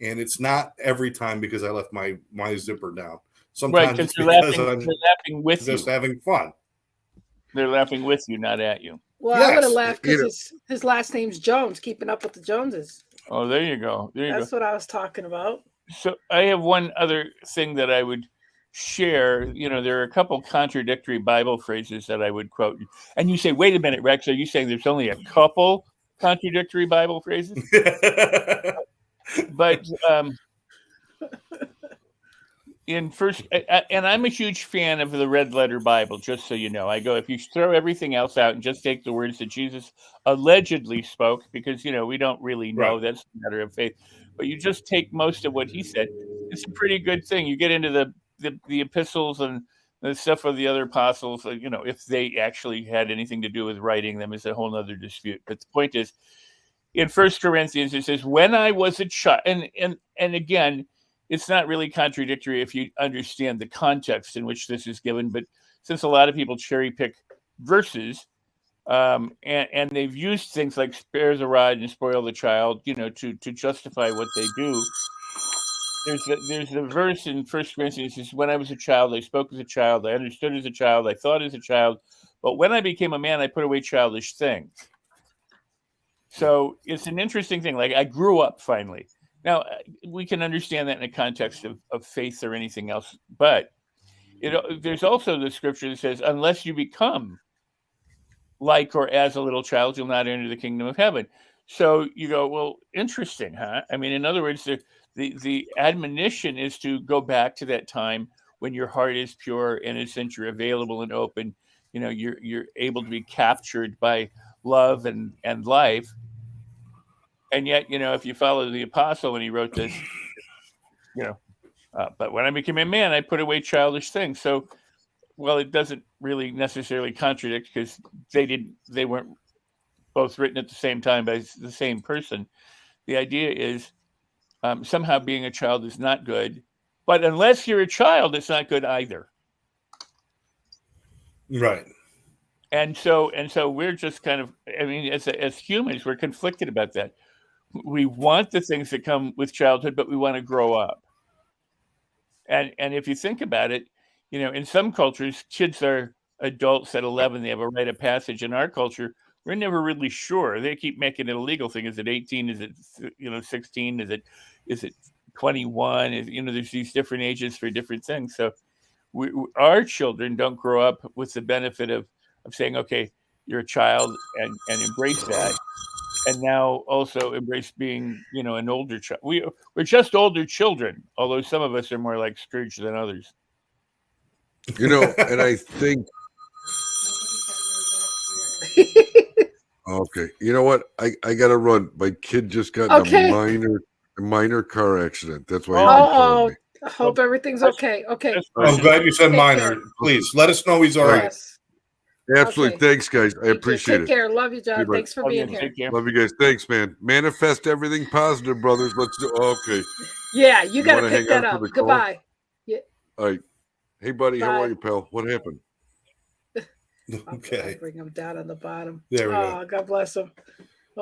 Speaker 4: And it's not every time because I left my zipper down. Sometimes it's because
Speaker 5: they're laughing with
Speaker 4: just having fun.
Speaker 5: They're laughing with you, not at you.
Speaker 1: Well, I would have laughed because his last name's Jones, keeping up with the Joneses.
Speaker 5: Oh, there you go.
Speaker 1: That's what I was talking about.
Speaker 5: So I have one other thing that I would share. You know, there are a couple contradictory Bible phrases that I would quote. And you say, wait a minute, Rex, are you saying there's only a couple contradictory Bible phrases? But in first, and I'm a huge fan of the red letter Bible, just so you know. I go, if you throw everything else out and just take the words that Jesus allegedly spoke, because, you know, we don't really know, that's a matter of faith, but you just take most of what he said, it's a pretty good thing. You get into the epistles and the stuff of the other apostles, you know, if they actually had anything to do with writing them is a whole other dispute. But the point is, in 1 Corinthians, it says, when I was a child, and again, it's not really contradictory if you understand the context in which this is given, but since a lot of people cherry pick verses, and they've used things like spare the rod and spoil the child, you know, to justify what they do. There's a verse in 1 Corinthians that says, when I was a child, I spoke as a child, I understood as a child, I thought as a child, but when I became a man, I put away childish things. So it's an interesting thing. Like, I grew up finally. Now, we can understand that in the context of faith or anything else, but there's also the scripture that says, unless you become like or as a little child, you'll not enter the kingdom of heaven. So you go, well, interesting, huh? I mean, in other words, the admonition is to go back to that time when your heart is pure, innocent, you're available and open, you know, you're able to be captured by love and life. And yet, you know, if you follow the apostle when he wrote this, you know, but when I became a man, I put away childish things. So, well, it doesn't really necessarily contradict because they weren't both written at the same time by the same person. The idea is somehow being a child is not good, but unless you're a child, it's not good either.
Speaker 4: Right.
Speaker 5: And so we're just kind of, I mean, as humans, we're conflicted about that. We want the things that come with childhood, but we want to grow up. And if you think about it, you know, in some cultures, kids are adults at 11. They have a rite of passage. In our culture, we're never really sure. They keep making it a legal thing. Is it 18? Is it 16? Is it 21? You know, there's these different ages for different things. So our children don't grow up with the benefit of saying, okay, you're a child and embrace that. And now also embrace being, you know, an older child. We're just older children, although some of us are more like Scrooge than others.
Speaker 2: You know, and I think okay. You know what? I gotta run. My kid just got in a minor car accident. That's why he's calling me.
Speaker 1: I hope everything's okay. Okay.
Speaker 4: I'm glad you said minor. Please let us know he's all right.
Speaker 2: Absolutely. Okay. Thanks, guys. I appreciate it.
Speaker 1: Take care. Love you, John. Thanks for being here.
Speaker 2: Love you guys. Thanks, man. Manifest everything positive, brothers. Let's do. Okay.
Speaker 1: Yeah, you got to pick that up. Goodbye.
Speaker 2: Yeah. All right. Hey, buddy. Bye. How are you, pal? What happened?
Speaker 4: Okay.
Speaker 1: Bring him down on the bottom.
Speaker 4: There we go.
Speaker 1: God bless him.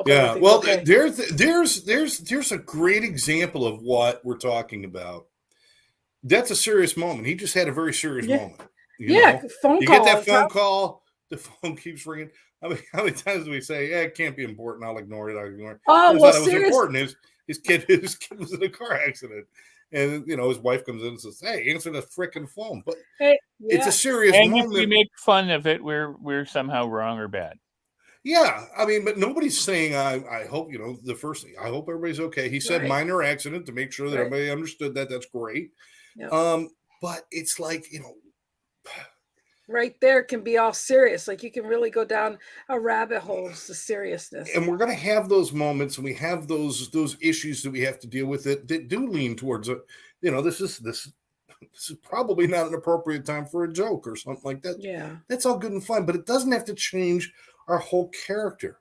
Speaker 4: Yeah. Well, okay. There's a great example of what we're talking about. That's a serious moment. He just had a very serious moment. You know?
Speaker 1: Phone call.
Speaker 4: You get that phone call. The phone keeps ringing. I mean, how many times do we say, "Yeah, it can't be important. I'll ignore it."
Speaker 1: Oh, well,
Speaker 4: it was important. His kid was in a car accident, and you know his wife comes in and says, "Hey, answer the frickin' phone." But it's a serious moment.
Speaker 5: If we make fun of it, we're somehow wrong or bad.
Speaker 4: Yeah, I mean, but nobody's saying. I hope the first thing. I hope everybody's okay. He said minor accident to make sure that everybody understood that. That's great. Yep. But it's like
Speaker 1: right there can be all serious. Like you can really go down a rabbit hole of the seriousness.
Speaker 4: And we're going to have those moments, and we have those issues that we have to deal with that do lean towards it. You know, this is probably not an appropriate time for a joke or something like that.
Speaker 1: Yeah,
Speaker 4: that's all good and fine, but it doesn't have to change our whole character.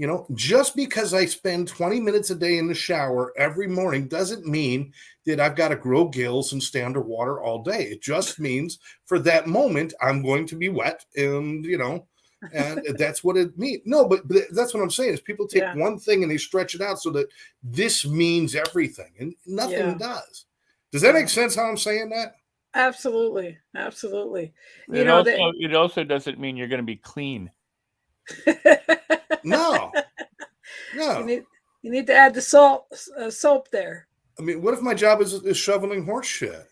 Speaker 4: You know, just because I spend 20 minutes a day in the shower every morning doesn't mean that I've got to grow gills and stay underwater all day. It just means for that moment, I'm going to be wet and, you know, and that's what it means. No, but that's what I'm saying is people take one thing and they stretch it out so that this means everything, and nothing does. Does that make sense how I'm saying that?
Speaker 1: Absolutely. Absolutely.
Speaker 5: It also doesn't mean you're going to be clean.
Speaker 4: No.
Speaker 1: You need to add the soap there.
Speaker 4: I mean, what if my job is shoveling horse shit?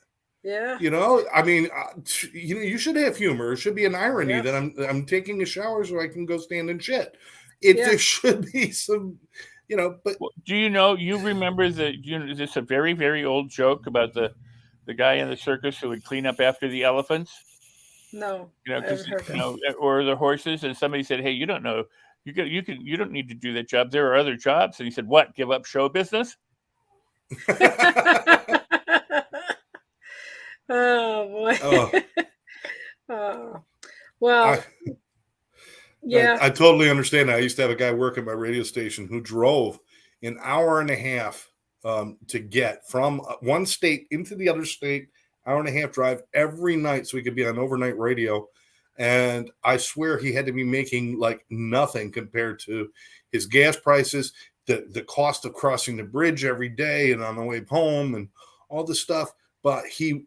Speaker 1: Yeah.
Speaker 4: You know, I mean, you know, you should have humor. It should be an irony that I'm taking a shower so I can go stand in shit. There should be some, you know. But
Speaker 5: do you know? You remember this a very, very old joke about the guy in the circus who would clean up after the elephants?
Speaker 1: No,
Speaker 5: you know, or the horses, and somebody said, "Hey, you don't know. You don't need to do that job. There are other jobs." And he said, "What? Give up show business?"
Speaker 1: Oh boy. Well,
Speaker 4: I totally understand. I used to have a guy work at my radio station who drove an hour and a half to get from one state into the other state, hour and a half drive every night so he could be on overnight radio. And I swear he had to be making like nothing compared to his gas prices, the cost of crossing the bridge every day and on the way home and all this stuff. But he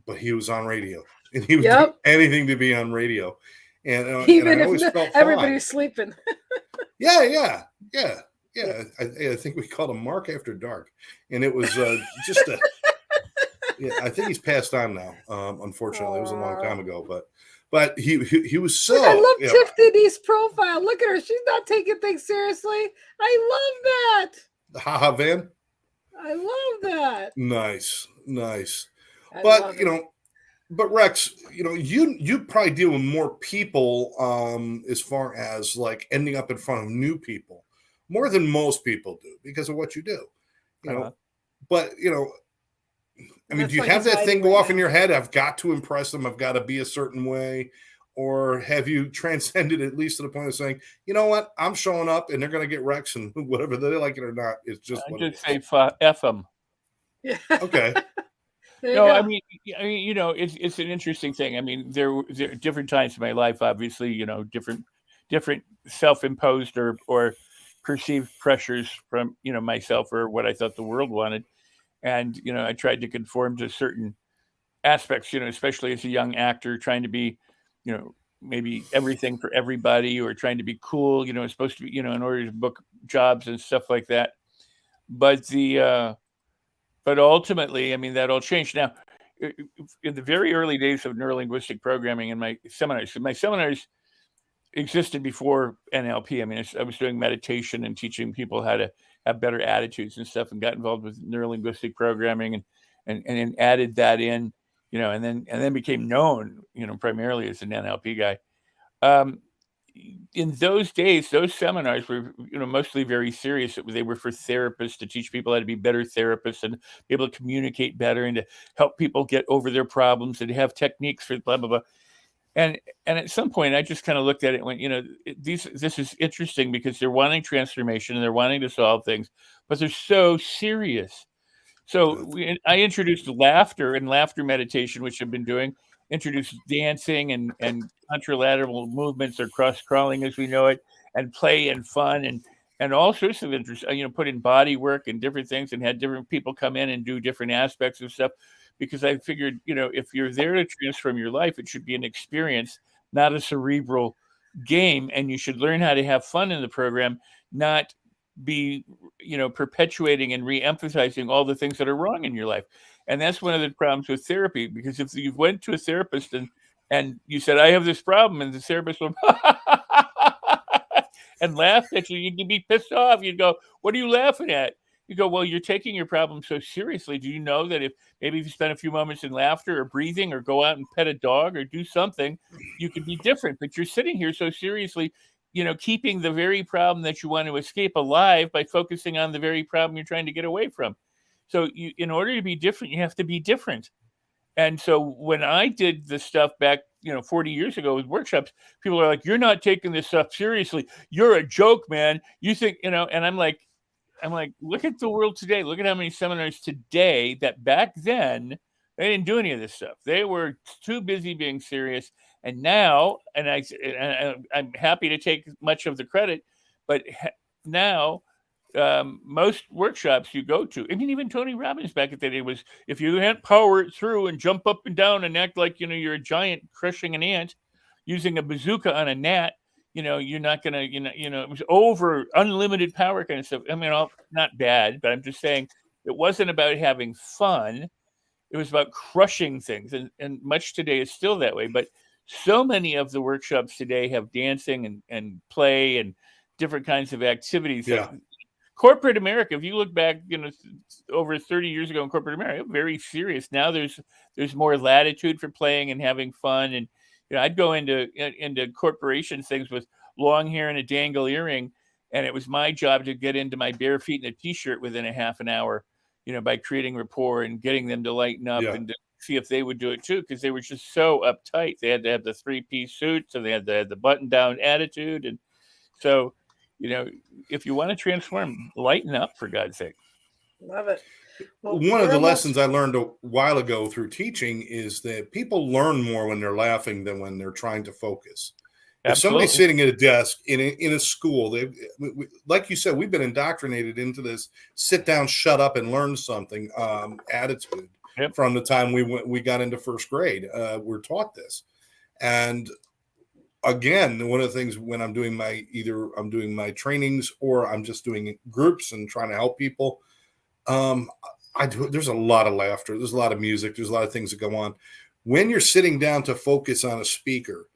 Speaker 4: was on radio, and he would do anything to be on radio. And
Speaker 1: even
Speaker 4: and I always felt
Speaker 1: everybody's sleeping.
Speaker 4: Yeah. I think we called him Mark After Dark, and it was just a. Yeah, I think he's passed on now. Unfortunately, it was a long time ago, but he was so.
Speaker 1: I love Tiffany's profile. Look at her; she's not taking things seriously. I love that.
Speaker 4: The haha van.
Speaker 1: I love that.
Speaker 4: Nice. But you know, but Rex, you know, you probably deal with more people as far as like ending up in front of new people more than most people do because of what you do. You know, but you know, I mean, do you have that thing go off in your head? I've got to impress them. I've got to be a certain way. Or have you transcended at least to the point of saying, you know what, I'm showing up and they're going to get Rex and whatever they like it or not. It's just
Speaker 5: I just say F them.
Speaker 1: Yeah.
Speaker 4: Okay.
Speaker 5: No, I mean, you know, it's an interesting thing. I mean, there are different times in my life, obviously, you know, different self-imposed or perceived pressures from, you know, myself or what I thought the world wanted. And, you know, I tried to conform to certain aspects, you know, especially as a young actor trying to be, you know, maybe everything for everybody or trying to be cool, you know, it's supposed to be, you know, in order to book jobs and stuff like that. But ultimately, I mean, that all changed. Now, in the very early days of neurolinguistic programming in my seminars existed before NLP. I mean, I was doing meditation and teaching people how to have better attitudes and stuff, and got involved with neurolinguistic programming and added that in, you know, and then became known, you know, primarily as an NLP guy. In those days, those seminars were, you know, mostly very serious. They were for therapists to teach people how to be better therapists and be able to communicate better and to help people get over their problems and have techniques for blah, blah, blah. And at some point, I just kind of looked at it and went, you know, this is interesting because they're wanting transformation and they're wanting to solve things, but they're so serious. So I introduced laughter and laughter meditation, which I've been doing, introduced dancing and contralateral movements or cross crawling as we know it, and play and fun and all sorts of interest, you know, put in body work and different things and had different people come in and do different aspects of stuff. Because I figured, you know, if you're there to transform your life, it should be an experience, not a cerebral game. And you should learn how to have fun in the program, not be, you know, perpetuating and re-emphasizing all the things that are wrong in your life. And that's one of the problems with therapy, because if you went to a therapist and you said, I have this problem, and the therapist went, and laughed at you, you'd be pissed off. You'd go, what are you laughing at? You go, well, you're taking your problem so seriously. Do you know that if you spend a few moments in laughter or breathing or go out and pet a dog or do something, you could be different? But you're sitting here so seriously, you know, keeping the very problem that you want to escape alive by focusing on the very problem you're trying to get away from. So in order to be different, you have to be different. And so when I did the stuff back, 40 years ago with workshops, people are like, you're not taking this stuff seriously. You're a joke, man. You think, and I'm like, look at the world today. Look at how many seminars today that back then they didn't do any of this stuff. They were too busy being serious. And now, and I'm happy to take much of the credit, but now most workshops you go to, I mean, even Tony Robbins back in the day was, if you can't power it through and jump up and down and act like, you're a giant crushing an ant using a bazooka on a gnat, you're not going to, it was over unlimited power kind of stuff. I mean, not bad, but I'm just saying it wasn't about having fun. It was about crushing things. And much today is still that way. But so many of the workshops today have dancing and play and different kinds of activities.
Speaker 4: Yeah.
Speaker 5: Corporate America, if you look back, over 30 years ago in corporate America, very serious. Now there's more latitude for playing and having fun. And I'd go into corporation things with long hair and a dangle earring, and it was my job to get into my bare feet in a t-shirt within a half an hour, by creating rapport and getting them to lighten up and to see if they would do it too, because they were just so uptight. They had to have the 3-piece suits, and they had to have the button-down attitude, and so if you want to transform, lighten up, for God's sake.
Speaker 1: Love it. Well,
Speaker 4: one of the lessons I learned a while ago through teaching is that people learn more when they're laughing than when they're trying to focus. Absolutely. If somebody's sitting at a desk in a school, like you said, we've been indoctrinated into this sit down, shut up, and learn something attitude from the time we got into first grade. We're taught this. And again, one of the things when I'm doing my trainings or I'm just doing groups and trying to help people, there's a lot of laughter. There's a lot of music. There's a lot of things that go on. When you're sitting down to focus on a speaker,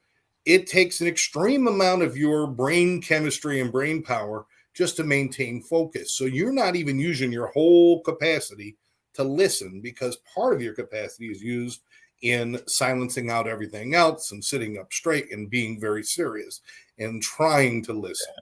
Speaker 4: it takes an extreme amount of your brain chemistry and brain power just to maintain focus. So you're not even using your whole capacity to listen, because part of your capacity is used in silencing out everything else and sitting up straight and being very serious and trying to listen.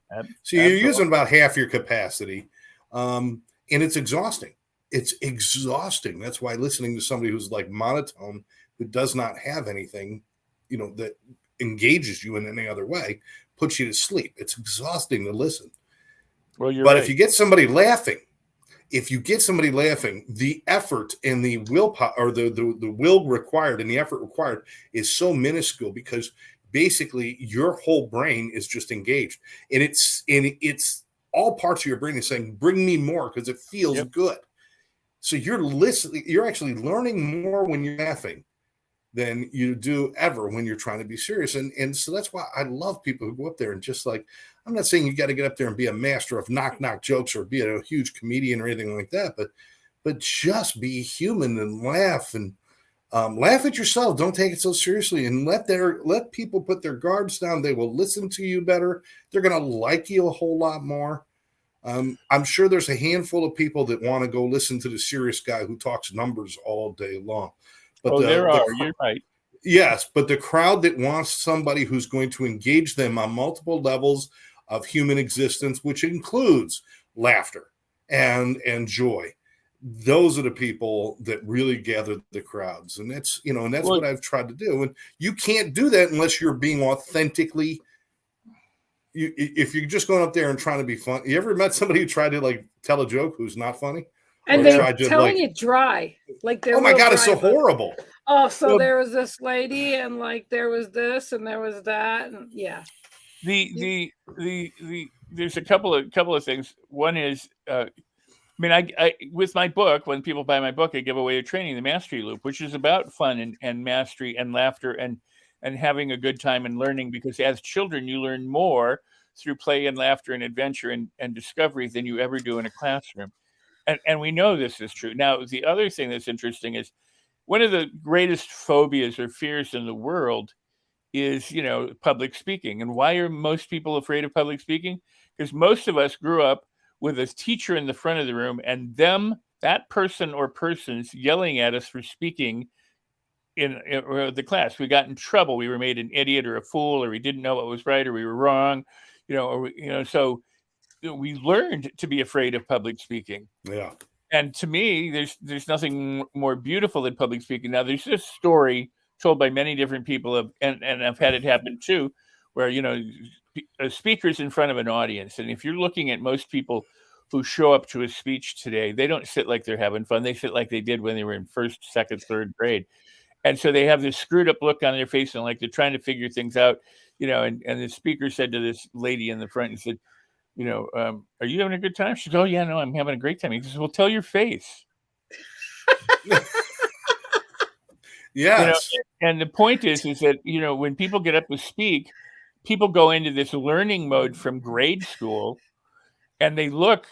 Speaker 4: So you're using about half your capacity. And it's exhausting. It's exhausting. That's why listening to somebody who's like monotone, who does not have anything, that engages you in any other way, puts you to sleep. It's exhausting to listen.
Speaker 5: Well, you're
Speaker 4: but
Speaker 5: right.
Speaker 4: if you get somebody laughing, the effort and the willpower, or the will required and the effort required is so minuscule, because basically your whole brain is just engaged, and it's all parts of your brain is saying, bring me more, because it feels good. So you're listening, you're actually learning more when you're laughing than you do ever when you're trying to be serious. And so that's why I love people who go up there and just like, I'm not saying you got to get up there and be a master of knock jokes or be a huge comedian or anything like that, but just be human and laugh, and laugh at yourself. Don't take it so seriously, and let people put their guards down. They will listen to you better. They're going to like you a whole lot more. I'm sure there's a handful of people that want to go listen to the serious guy who talks numbers all day long. But
Speaker 5: there are. You're right.
Speaker 4: Yes, but the crowd that wants somebody who's going to engage them on multiple levels of human existence, which includes laughter and joy, those are the people that really gather the crowds. And that's what I've tried to do. And you can't do that unless you're being authentically. If you're just going up there and trying to be fun. You ever met somebody who tried to like tell a joke who's not funny?
Speaker 1: And they're telling it dry. Like they're,
Speaker 4: oh my God, it's so horrible.
Speaker 1: Oh, so there was this lady, and like there was this and there was that, and
Speaker 5: there's a couple of things. One is I with my book, when people buy my book, I give away a training, the Mastery Loop, which is about fun and mastery and laughter and having a good time and learning, because as children you learn more through play and laughter and adventure and discovery than you ever do in a classroom. And we know this is true. Now, the other thing that's interesting is one of the greatest phobias or fears in the world is, public speaking. And why are most people afraid of public speaking? Because most of us grew up with a teacher in the front of the room and that person or persons yelling at us for speaking in the class. We got in trouble. We were made an idiot or a fool, or we didn't know what was right, or we were wrong, so we learned to be afraid of public speaking.
Speaker 4: Yeah.
Speaker 5: And to me, there's nothing more beautiful than public speaking. Now, there's this story told by many different people, and I've had it happen too, where, a speaker's in front of an audience. And if you're looking at most people who show up to a speech today, they don't sit like they're having fun. They sit like they did when they were in first, second, third grade. And so they have this screwed up look on their face and like they're trying to figure things out, and the speaker said to this lady in the front, he said, are you having a good time? She goes, oh yeah, no, I'm having a great time. He says, well, tell your face.
Speaker 4: Yes.
Speaker 5: And the point is that, when people get up to speak, people go into this learning mode from grade school, and they look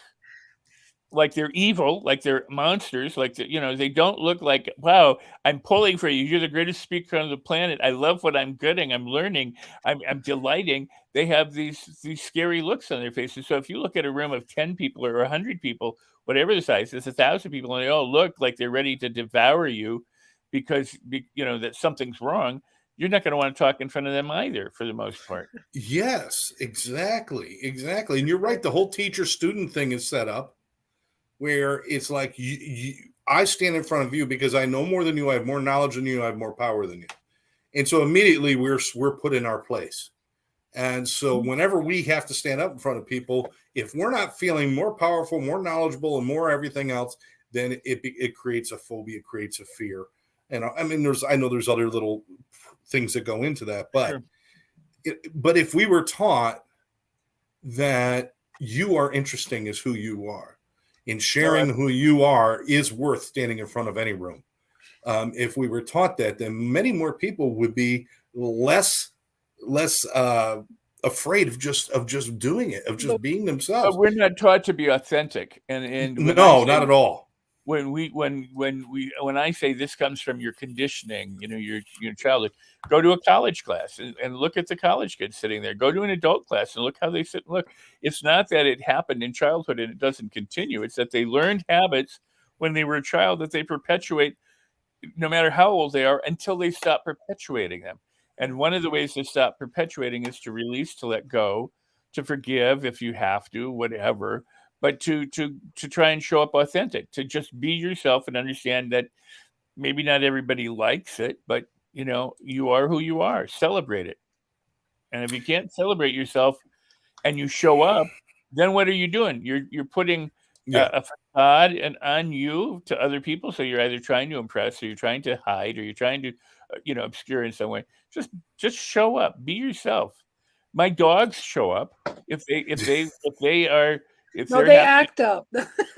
Speaker 5: like they're evil, like they're monsters, like they don't look like, wow, I'm pulling for you. You're the greatest speaker on the planet. I love what I'm getting. I'm learning. I'm delighting. They have these scary looks on their faces. So if you look at a room of 10 people or 100 people, whatever the size, there's 1,000 people, and they all look like they're ready to devour you because that something's wrong. You're not going to want to talk in front of them either, for the most part.
Speaker 4: Yes, exactly. And you're right. The whole teacher-student thing is set up where it's like I stand in front of you because I know more than you, I have more knowledge than you, I have more power than you. And so immediately we're put in our place. And so whenever we have to stand up in front of people, if we're not feeling more powerful, more knowledgeable, and more everything else, then it creates a phobia, it creates a fear. And I mean, I know there's other little things that go into that, but
Speaker 5: Sure.
Speaker 4: But if we were taught that you are interesting as who you are, and sharing who you are is worth standing in front of any room. If we were taught that, then many more people would be less afraid of just doing it, of just being themselves.
Speaker 5: But we're not taught to be authentic, and
Speaker 4: no, not at all.
Speaker 5: When I say this comes from your conditioning, your childhood, go to a college class and look at the college kids sitting there. Go to an adult class and look how they sit and look. It's not that it happened in childhood and it doesn't continue. It's that they learned habits when they were a child that they perpetuate no matter how old they are until they stop perpetuating them. And one of the ways to stop perpetuating is to release, to let go, to forgive if you have to, whatever. But to try and show up authentic, to just be yourself and understand that maybe not everybody likes it, but you are who you are. Celebrate it. And if you can't celebrate yourself and you show up, then what are you doing? You're putting a facade on you to other people. So you're either trying to impress, or you're trying to hide, or you're trying to obscure in some way. Just show up. Be yourself. My dogs show up if they are. If
Speaker 1: no,
Speaker 5: they're
Speaker 1: they
Speaker 5: happy,
Speaker 1: act up.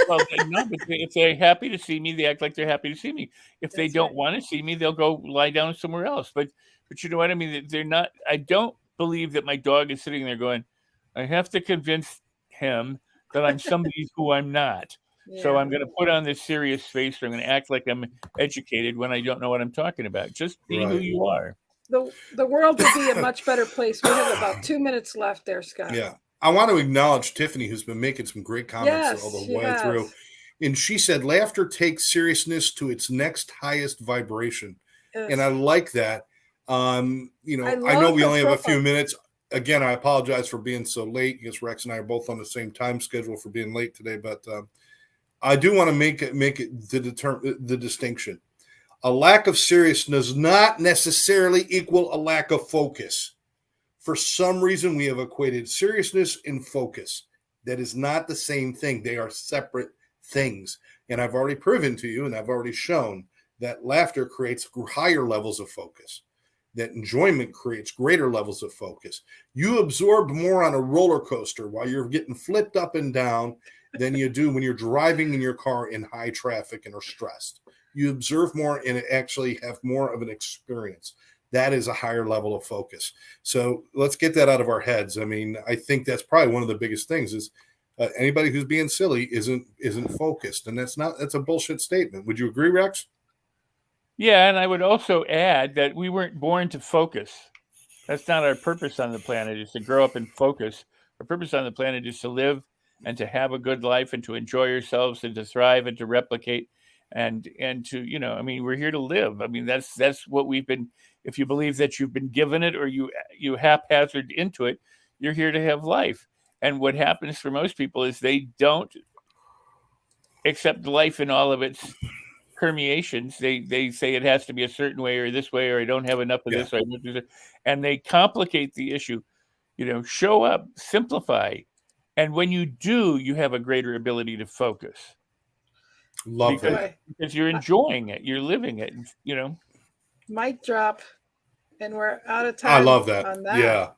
Speaker 5: well, no, but if they're happy to see me, they act like they're happy to see me. If they don't want to see me, they'll go lie down somewhere else. But you know what I mean? They're not. I don't believe that my dog is sitting there going, I have to convince him that I'm somebody who I'm not. Yeah. So I'm going to put on this serious face, or I'm going to act like I'm educated when I don't know what I'm talking about. Just be who you are.
Speaker 1: The world would be a much better place. We have about 2 minutes left there, Scott.
Speaker 4: Yeah. I want to acknowledge Tiffany, who's been making some great comments all the way through. And she said, laughter takes seriousness to its next highest vibration. Yes. And I like that. I know we only have a few minutes. Again, I apologize for being so late. I guess Rex and I are both on the same time schedule for being late today. But I do want to make it the distinction. A lack of seriousness does not necessarily equal a lack of focus. For some reason, we have equated seriousness and focus. That is not the same thing. They are separate things. And I've already proven to you, and I've already shown that laughter creates higher levels of focus, that enjoyment creates greater levels of focus. You absorb more on a roller coaster while you're getting flipped up and down than you do when you're driving in your car in high traffic and are stressed. You observe more and actually have more of an experience. That is a higher level of focus. So let's get that out of our heads. I mean, I think that's probably one of the biggest things is anybody who's being silly isn't focused. And that's a bullshit statement. Would you agree, Rex?
Speaker 5: Yeah. And I would also add that we weren't born to focus. That's not our purpose on the planet, is to grow up and focus. Our purpose on the planet is to live and to have a good life and to enjoy ourselves and to thrive and to replicate and to, we're here to live. I mean, that's what we've been. If you believe that you've been given it or you haphazard into it, you're here to have life. And what happens for most people is they don't accept life in all of its permeations. They say it has to be a certain way or this way, or I don't have enough of this, or I don't do that. And they complicate the issue. Show up, simplify. And when you do, you have a greater ability to focus.
Speaker 4: Love that.
Speaker 5: Because you're enjoying it, you're living it,
Speaker 1: Mic drop. And we're out of time.
Speaker 4: I love that.
Speaker 1: On that.
Speaker 4: Yeah.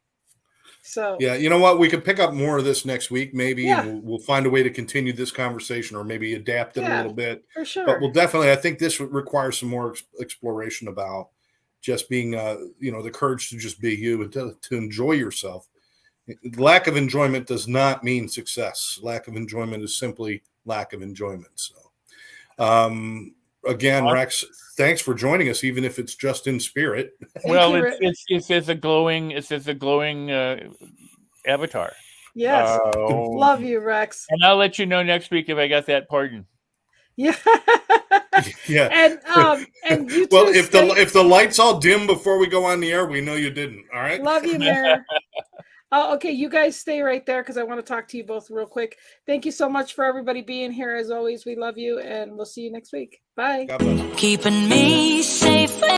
Speaker 1: So
Speaker 4: yeah, you know what? We could pick up more of this next week, maybe,
Speaker 1: Yeah.
Speaker 4: and we'll find a way to continue this conversation, or maybe adapt it a little bit.
Speaker 1: For sure.
Speaker 4: But we'll definitely. I think this would require some more exploration about just being, the courage to just be you and to enjoy yourself. Lack of enjoyment does not mean success. Lack of enjoyment is simply lack of enjoyment. So, again, Rex, thanks for joining us, even if it's just in spirit.
Speaker 5: Well, it's as a glowing avatar.
Speaker 1: Yes, love you, Rex.
Speaker 5: And I'll let you know next week if I got that pardon.
Speaker 1: Yeah.
Speaker 4: Yeah.
Speaker 1: And you
Speaker 4: well, if the lights all dim before we go on the air, we know you didn't. All right.
Speaker 1: Love you, Mayor. Oh, okay, you guys stay right there because I want to talk to you both real quick. Thank you so much for everybody being here. As always, we love you, and we'll see you next week. Bye.
Speaker 4: God bless.
Speaker 6: Keeping me